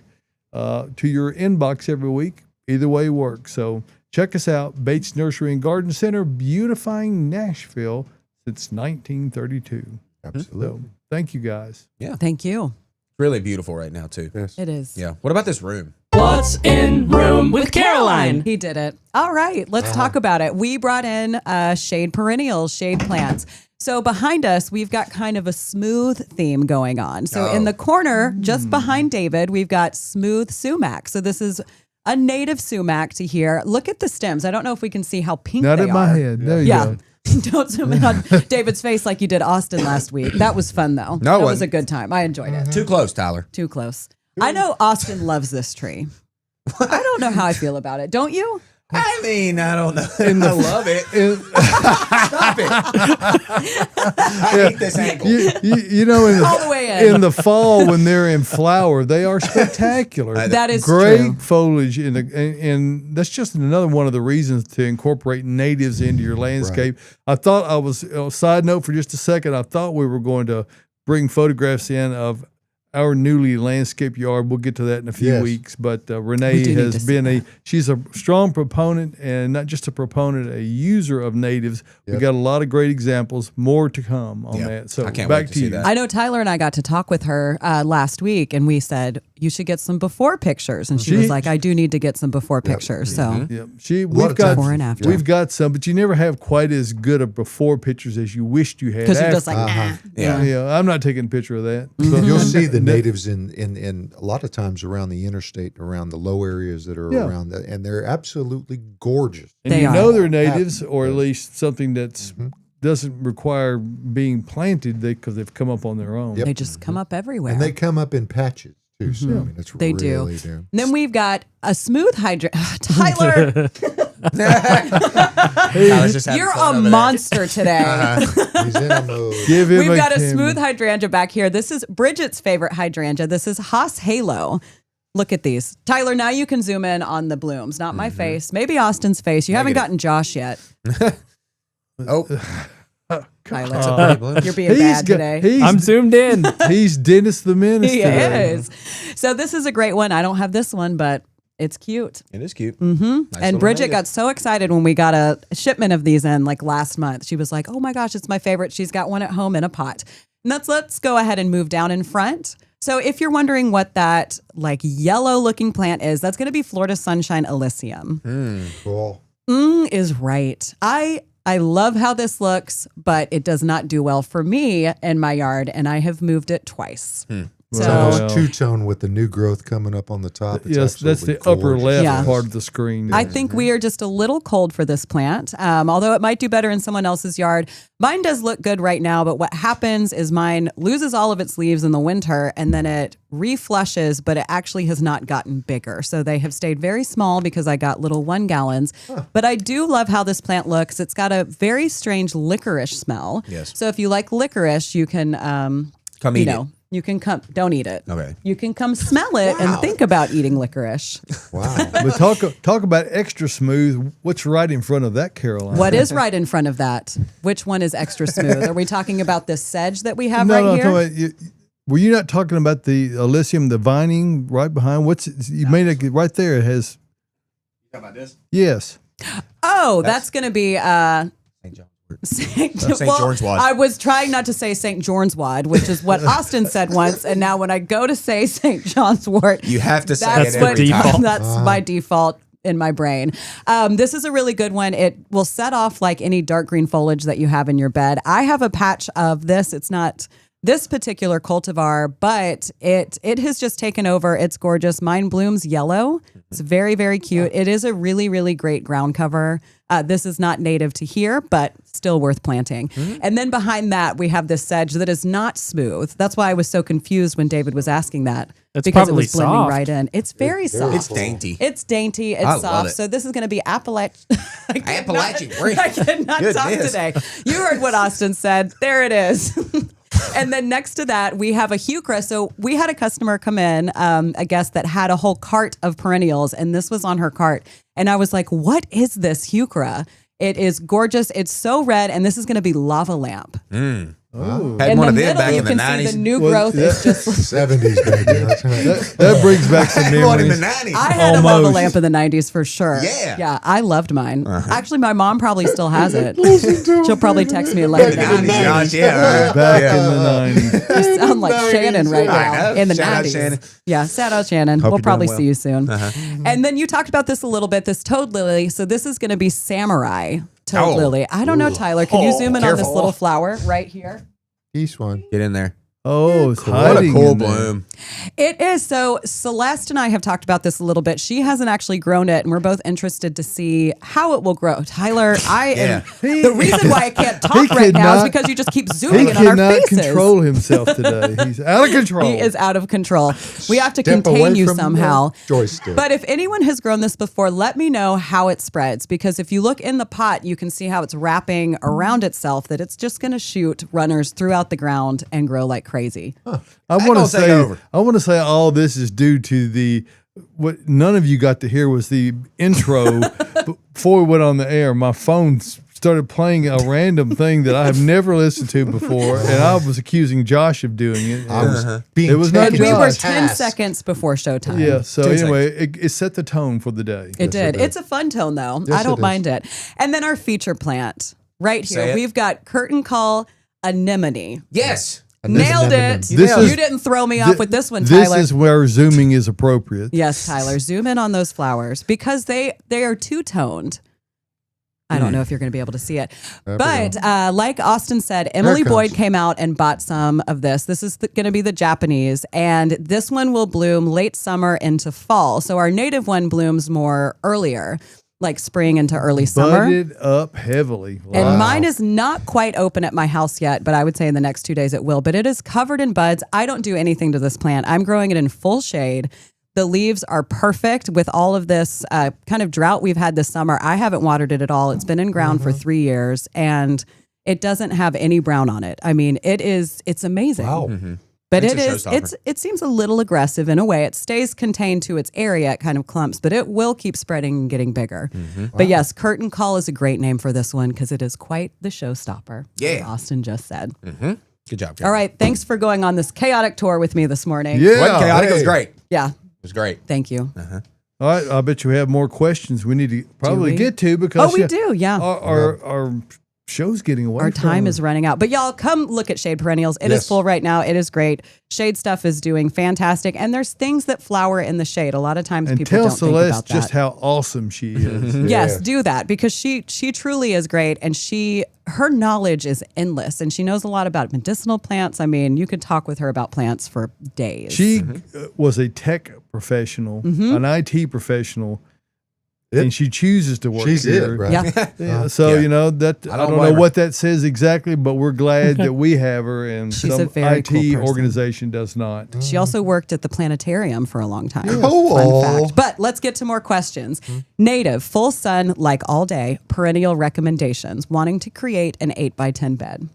to your inbox every week. Either way works. So check us out, Bates Nursery and Garden Center, beautifying Nashville since 1932. Absolutely. So, thank you guys. Yeah. Thank you. Really beautiful right now, too. Yes. It is. Yeah. What about this room? What's in Room with Caroline? He did it. All right, let's talk about it. We brought in shade perennials, shade plants. So behind us, we've got kind of a smooth theme going on. So in the corner, just behind David, we've got smooth sumac. So this is a native sumac to here. Look at the stems. I don't know if we can see how pink Not they in are. my head. There you go. Don't zoom in on David's face like you did Austin last week. That was fun, though. No, that was a good time. I enjoyed it. Too close, Tyler. Too close. I know Austin loves this tree. I don't know how I feel about it. Don't you? I mean, I don't know. I love it. Stop it. I hate this angle. You know, All the way in the fall when they're in flower, they are spectacular. That is great true. foliage, and that's just another one of the reasons to incorporate natives into your landscape. Right. I thought I was. Side note for just a second, I thought we were going to bring photographs in of our newly landscaped yard. We'll get to that in a few weeks, but Renee has been she's a strong proponent, and not just a proponent, a user of natives. We've got a lot of great examples, more to come on that. So I can't back wait to to see you. that. I know Tyler and I got to talk with her last week, and we said, you should get some before pictures. And she was like, I do need to get some before pictures. So We've got before and after. We've got some, but you never have quite as good of before pictures as you wished you had. because you're just like, I'm not taking a picture of that. So you'll see the natives in a lot of times around the interstate, around the low areas that are around that, and they're absolutely gorgeous. And They you are. know they're natives, or at least something that's doesn't require being planted because they've come up on their own. they just come up everywhere. And they come up in patches too. So I mean, it's They really do. And then we've got a smooth hydrant. Tyler, Tyler's just having you're fun a over monster today. He's in a mode. Give him We've got a camera. smooth hydrangea back here. This is Bridget's favorite hydrangea. This is Haas Halo. Look at these. Tyler, now you can zoom in on the blooms. Not my face. Maybe Austin's face. You haven't gotten Josh yet. Oh, Tyler, you're being bad today. I'm zoomed in. He's Dennis the Menace He today. is. So this is a great one. I don't have this one, but it's cute. it is cute. And Bridget got so excited when we got a shipment of these in like last month. She was like, oh my gosh, it's my favorite. She's got one at home in a pot. And let's go ahead and move down in front. So if you're wondering what that like yellow looking plant is, that's going to be Florida Sunshine Elysium. Cool. Is right. I love how this looks, but it does not do well for me in my yard, and I have moved it twice. It's So almost two-tone with the new growth coming up on the top. It's Yes, that's the absolutely upper gorgeous. left Yeah. part of the screen. I think we are just a little cold for this plant, although it might do better in someone else's yard. Mine does look good right now, but what happens is mine loses all of its leaves in the winter, and then it reflushes, but it actually has not gotten bigger. So they have stayed very small because I got little 1 gallons. But I do love how this plant looks. It's got a very strange licorice smell. Yes. So if you like licorice, you can, Come eat it. You can come, don't eat it. Okay. You can come smell it and think about eating licorice. Wow. But talk about extra smooth. What's right in front of that, Caroline? What is right in front of that? Which one is extra smooth? Are we talking about this sedge that we have No, right no, here? I'm talking about, were you not talking about the Elysium, the vining right behind? You made it right there. It has. How about this? Yes. Oh, that's going to be St. John. St. George's Wad. I was trying not to say St. John's Wad, which is what Austin said once, and now when I go to say St. John's Wort, You have to say that's it what every time. that's my default in my brain. This is a really good one. It will set off like any dark green foliage that you have in your bed. I have a patch of this. It's not this particular cultivar, but it has just taken over. It's gorgeous. Mine blooms yellow. It's very, very cute. It is a really, really great ground cover. This is not native to here, but still worth planting. And then behind that, we have this sedge that is not smooth. That's why I was so confused when David was asking that. It's because it probably was blending soft. right in. It's very soft. It's dainty. It's dainty. It's I love soft. it. So this is going to be Appalachian. Appalachian green. I cannot talk Goodness. today. You heard what Austin said. There it is. And then next to that, we have a heuchera. So we had a customer come in, a guest that had a whole cart of perennials, and this was on her cart. And I was like, what is this heuchera? It is gorgeous. It's so red, and this is going to be lava lamp. Oh. Had In one the of them middle, back you in the can see 90s. the new Well, growth is just. 70s, baby. That's right. That brings back some One in the memories. 90s. I had a lava Almost. lamp in the 90s for sure. Yeah. Yeah, I loved mine. Uh-huh. Actually, my mom probably still has it. She'll probably text me and let me The know. 90s, Josh, yeah. Back yeah. in the 90s. You sound like Shannon right I now know. in the Shout out 90s. Shannon. Yeah, shout out Shannon. Hope We'll you're probably doing see you soon. Uh-huh. And then you talked about this a little bit, this toad lily. So this is going to be samurai toad Oh. lily. I don't know, Tyler. Can you zoom in on this Careful. little flower right here? East one. Get in there. Oh, it's What a hiding cool in there. bloom. It is. So Celeste and I have talked about this a little bit. She hasn't actually grown it, and we're both interested to see how it will grow. Tyler, I am. The reason why I can't talk right now is cannot- because you just keep He zooming in on our cannot faces. control himself today. He's out of control. He is out of control. We have to Step contain away you from the somehow. joystick. But if anyone has grown this before, let me know how it spreads. Because if you look in the pot, you can see how it's wrapping around itself, that it's just going to shoot runners throughout the ground and grow like crazy. I want gonna to take say, over. I want to say all this is due to what none of you got to hear was the intro before we went on the air. My phone started playing a random thing that I have never listened to before, and I was accusing Josh of doing it. I was and being It was not taken We Josh. were to 10 task. seconds before showtime. yeah. So 10 anyway, it set the tone for the day. It did. it It's a fun tone, though. Yes, I don't it is. mind it. And then our feature plant right Say here. it. We've got curtain call anemone. Yes. Nailed it. This is- You didn't throw me off with this one, This Tyler. is where zooming is appropriate. Yes, Tyler. Zoom in on those flowers because they are two-toned. I don't know if you're going to be able to see it. There we But like Austin said, Emily it Boyd comes. came out and bought some of this. This is going to be the Japanese, and this one will bloom late summer into fall. So our native one blooms more earlier, like spring into early summer. Budded up heavily. And Wow. mine is not quite open at my house yet, but I would say in the next 2 days it will. But it is covered in buds. I don't do anything to this plant. I'm growing it in full shade. The leaves are perfect with all of this kind of drought we've had this summer. I haven't watered it at all. It's been in ground for 3 years, and it doesn't have any brown on it. I mean, it's amazing. Wow. But It's it a is showstopper. it seems a little aggressive in a way. It stays contained to its area, it kind of clumps, but it will keep spreading and getting bigger. But yes, curtain call is a great name for this one because it is quite the showstopper. Yeah. as Austin just said. Good job. All right, thanks for going on this chaotic tour with me this morning. Yeah. It wasn't chaotic. It was hey. great. It Yeah, was great. thank you. All right, I bet you have more questions we need to probably we? get to because Oh, we do, yeah. our show's getting away. Our from time us. is running out. But y'all come look at Shade Perennials. It is Yes. full right now. It is great. Shade stuff is doing fantastic. And there's things that flower in the shade. A lot of times and people tell don't think Celeste about that. just how awesome she is. Yes, Yeah. do that because she truly is great, and her knowledge is endless, and she knows a lot about medicinal plants. I mean, you could talk with her about plants for days. She was a tech professional, Mm-hmm. an IT professional, and she chooses to work She's here. it, right? yeah, Yeah, so Yeah. you know that I don't don't blame know her. what that says exactly, but we're glad that we have her, and She's a some very IT cool person. organization does not. she also worked at the planetarium for a long time. Cool. Fun fact. But let's get to more questions. Native, full sun, like all day, perennial recommendations. Wanting to create an 8x10 bed.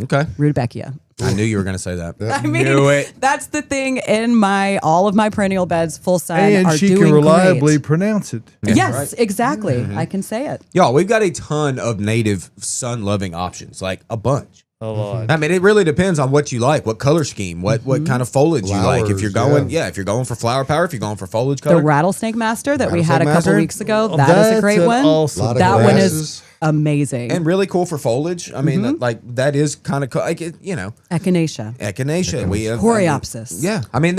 Okay. Rudbeckia. I knew you were going to say that. I mean, Knew it. that's the thing in all of my perennial beds, full sun, And are she doing can reliably great. pronounce it. Yes, exactly. I can say it. Y'all, we've got a ton of native sun-loving options, like a bunch. A lot. I mean, it really depends on what you like, what color scheme, what kind of foliage you like. If you're Flowers, going, if you're going for flower power, if you're going for foliage The color, rattlesnake master that we had a Rattlesnake couple Master? weeks ago. Oh, That is a that's great an one. awesome Lot of That one grasses. is amazing. and really cool for foliage. I mean, like that is kind of like Echinacea. echinacea. We have Coreopsis. Yeah, I mean,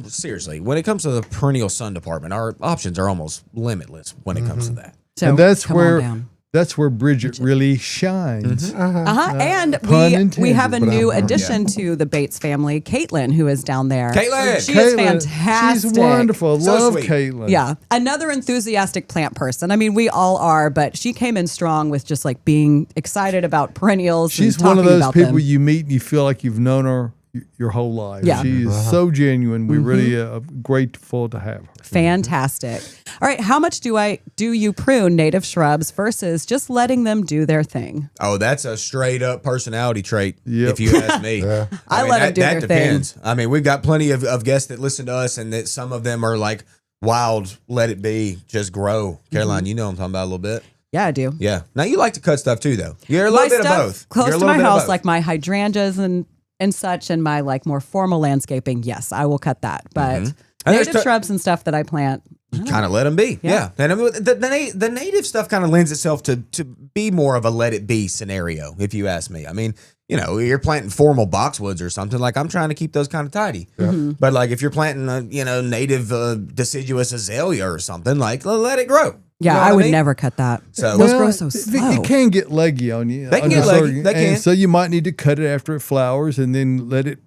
seriously, when it comes to the perennial sun department, our options are almost limitless when it comes to that. So And that's come on where down. that's where Bridget really shines. And pun we have a intended, new but addition to the Bates family, Caitlin, who is down there. Caitlin! She is Caitlin, fantastic. She's wonderful. So Love sweet. Caitlin. Yeah, another enthusiastic plant person. I mean, we all are, but she came in strong with just like being excited about perennials. She's and one of talking those about people them. you meet and you feel like you've known her your whole life. Yeah. She is so genuine. We really grateful to have her. Fantastic. All right, how much do you prune native shrubs versus just letting them do their thing? Oh, that's a straight up personality trait, Yep. if you ask me. I mean, let 'em do that their depends. I mean, we've got plenty of guests that listen to us, and that some of them are like wild, let it be, just grow. Caroline, you know what I'm talking about a little bit. Yeah, I do. Yeah. Now you like to cut stuff too, though. You're a little bit of both. Close You're a to little my bit of house, both. like my hydrangeas and such, and my like more formal landscaping. Yes, I will cut that. But native shrubs and stuff that I plant, kind of let them be. Yeah. And I mean, the native stuff kind of lends itself to be more of a let it be scenario, if you ask me. I mean, you know, you're planting formal boxwoods or something, like I'm trying to keep those kind of tidy. But like if you're planting a, you know, native deciduous azalea or something, like let it grow. Yeah, You know I would mean? never cut that. So Those grow so slow. It can get leggy on you. They can get leggy. They can. And so you might need to cut it after it flowers and then let it,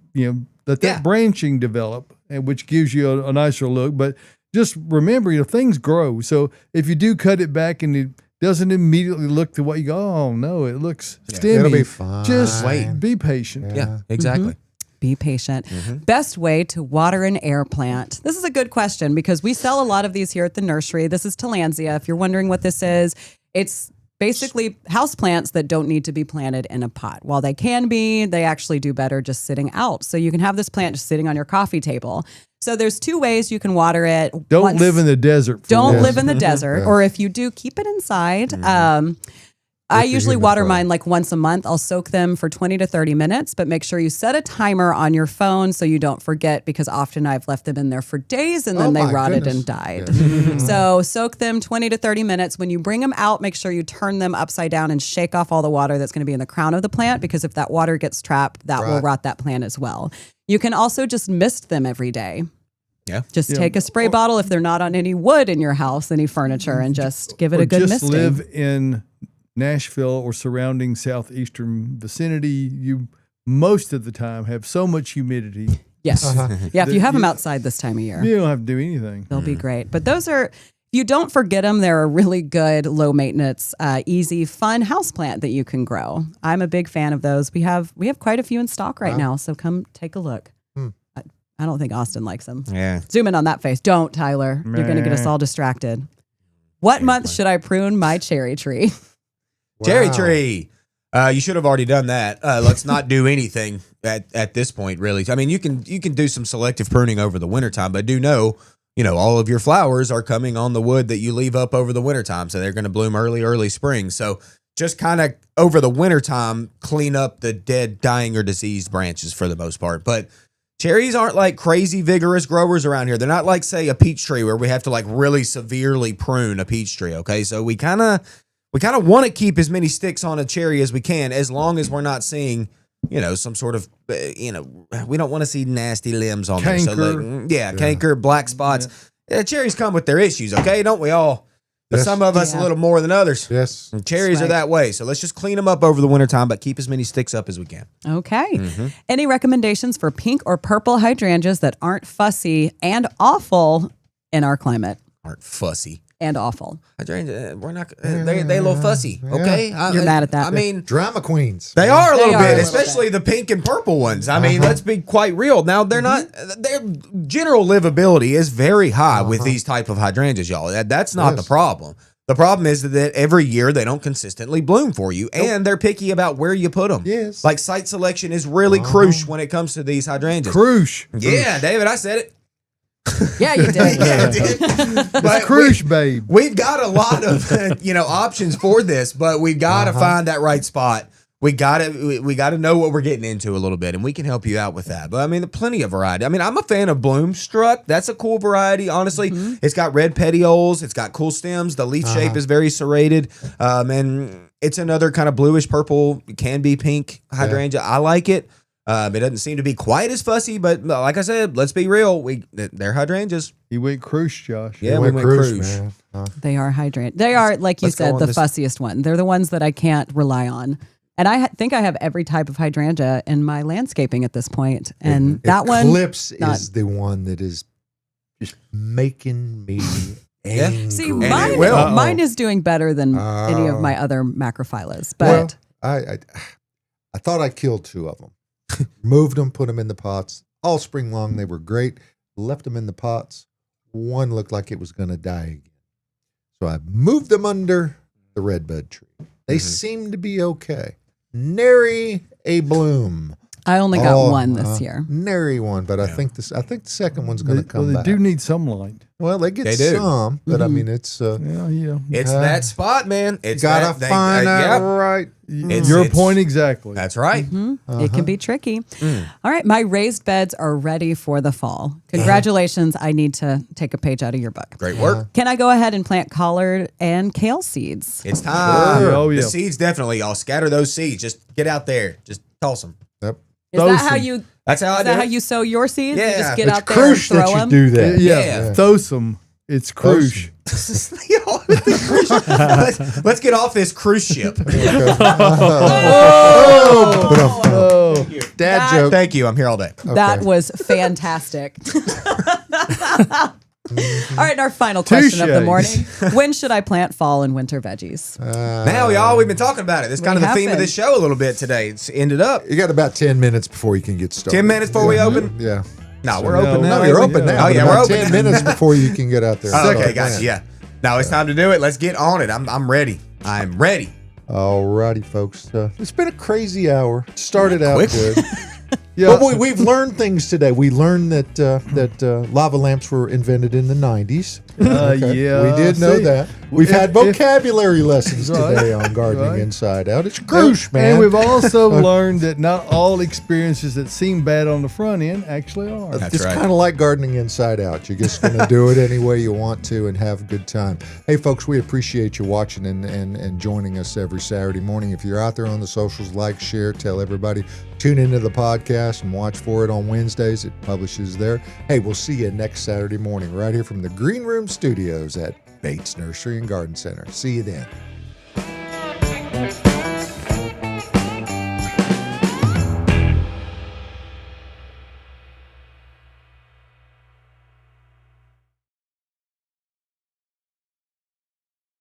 let that branching develop, and which gives you a nicer look. But just remember, things grow. So if you do cut it back and it doesn't immediately look to what you go, oh no, it looks stemmy. It'll be fine. Just wait. be patient. Yeah, exactly. Be patient. Best way to water an air plant. This is a good question because we sell a lot of these here at the nursery. This is Tillandsia. If you're wondering what this is, it's basically house plants that don't need to be planted in a pot. While they can be, they actually do better just sitting out. So you can have this plant just sitting on your coffee table. So there's two ways you can water it. Don't live in the desert. Don't live in the desert. Or if you do, keep it inside. I usually water mine like once a month. I'll soak them for 20 to 30 minutes, but make sure you set a timer on your phone so you don't forget, because often I've left them in there for days and then they rotted and died. So soak them 20 to 30 minutes. When you bring them out, make sure you turn them upside down and shake off all the water that's going to be in the crown of the plant, because if that water gets trapped, that will rot that plant as well. You can also just mist them every day. Yeah. Just take a spray bottle if they're not on any wood in your house, any furniture, and just give it a good misting. Live in Nashville or surrounding southeastern vicinity. You most of the time have so much humidity. Yes. Yeah, if you have them outside this time of year, you don't have to do anything. They'll be great. But those are, you don't forget them. They're a really good, low maintenance, easy, fun houseplant that you can grow. I'm a big fan of those. We have quite a few in stock right now, so come take a look. I don't think Austin likes them. Yeah. Zoom in on that face. Don't, Tyler. You're going to get us all distracted. What month should I prune my cherry tree? Cherry tree. You should have already done that. Let's not do anything at this point, really. I mean, you can do some selective pruning over the wintertime, but do know, all of your flowers are coming on the wood that you leave up over the wintertime. So they're going to bloom early spring. So just kind of over the wintertime, clean up the dead, dying, or diseased branches for the most part. But cherries aren't like crazy vigorous growers around here. They're not like, say, a peach tree where we have to like really severely prune a peach tree. Okay. So we kind of want to keep as many sticks on a cherry as we can, as long as we're not seeing, some sort of, we don't want to see nasty limbs on there. So canker, black spots. Yeah, cherries come with their issues, okay? Don't we all? But some of us a little more than others. Yes. And cherries are that way. So let's just clean them up over the wintertime, but keep as many sticks up as we can. Okay. Any recommendations for pink or purple hydrangeas that aren't fussy and awful in our climate? Aren't fussy. And awful. Hydrangea, we're not. They a little fussy. Okay, You're mad at that. I mean, drama queens. They are a little bit, especially the pink and purple ones. I mean, let's be quite real. Now they're not. Their general livability is very high with these type of hydrangeas, y'all. That's not the problem. The problem is that every year they don't consistently bloom for you, and they're picky about where you put them. Yes, like site selection is really crucial when it comes to these hydrangeas. Crucial. Yeah, David, I said it. Yeah, you did. But cruise, babe. We've got a lot of options for this, but we've got to find that right spot. We got to know what we're getting into a little bit, and we can help you out with that. But I mean, plenty of variety. I mean, I'm a fan of Bloomstruck. That's a cool variety, honestly. It's got red petioles. It's got cool stems. The leaf shape is very serrated, and it's another kind of bluish purple, can be pink hydrangea. I like it. It doesn't seem to be quite as fussy, but like I said, let's be real. They're hydrangeas. You went cruise, Josh. Yeah, we went cruise. They are hydrangea. They are, like you said, the fussiest one. They're the ones that I can't rely on. And I think I have every type of hydrangea in my landscaping at this point. And that one. Eclipse is the one that is just making me angry. See, mine is doing better than any of my other macrophyllus. But I thought I killed two of them. Moved them, put them in the pots. All spring long, they were great. Left them in the pots. One looked like it was going to die again. So I moved them under the redbud tree. They seemed to be okay. Nary a bloom. I only got one this year. Nary one, but I think the second one's going to come They back. do need some light. Well, they get They do. some, but I mean, it's It's that spot, man. It's gotta find that right. Your point exactly. That's right. It can be tricky. All right, my raised beds are ready for the fall. Congratulations. I need to take a page out of your book. Great work. Can I go ahead and plant collard and kale seeds? It's time. Oh, yeah. The seeds, definitely. Y'all scatter those seeds. Just get out there. Just toss them. Yep. Is that how you? That's how I Is do that how it. you sow your seeds? Yeah. You just get It's out there and crucial throw that you them. do that. Yeah. Thosum. It's crucial. Let's get off this cruise ship. Oh, dad joke. Thank you. I'm here all day. That was fantastic. All right, our final question of the morning. When should I plant fall and winter veggies? Now, y'all, we've been talking about it. That's kind of the theme of this show a little bit today. It's ended up. You got about 10 minutes before you can get started. 10 minutes before we open? Yeah. No, we're open now. No, you're open now. Oh, yeah, About we're 10 open. minutes before you can get out there. and Okay, start gotcha. planting. Yeah. Now it's time to do it. Let's get on it. I'm ready. I'm ready. All righty, folks. It's been a crazy hour. It started out Quick. good. Yeah. But we've learned things today. We learned that lava lamps were invented in the 90s. Yeah. We did know See, that. We've had if- vocabulary lessons Right. today on gardening Right. inside out. It's crucial, man. And we've also learned that not all experiences that seem bad on the front end actually are. That's It's right. kind of like gardening inside out. You're just going to do it any way you want to and have a good time. Hey, folks, we appreciate you watching and joining us every Saturday morning. If you're out there on the socials, like, share, tell everybody. Tune into the podcast and watch for it on Wednesdays. It publishes there. Hey, we'll see you next Saturday morning right here from the Green Room Studios at Bates Nursery and Garden Center. See you then.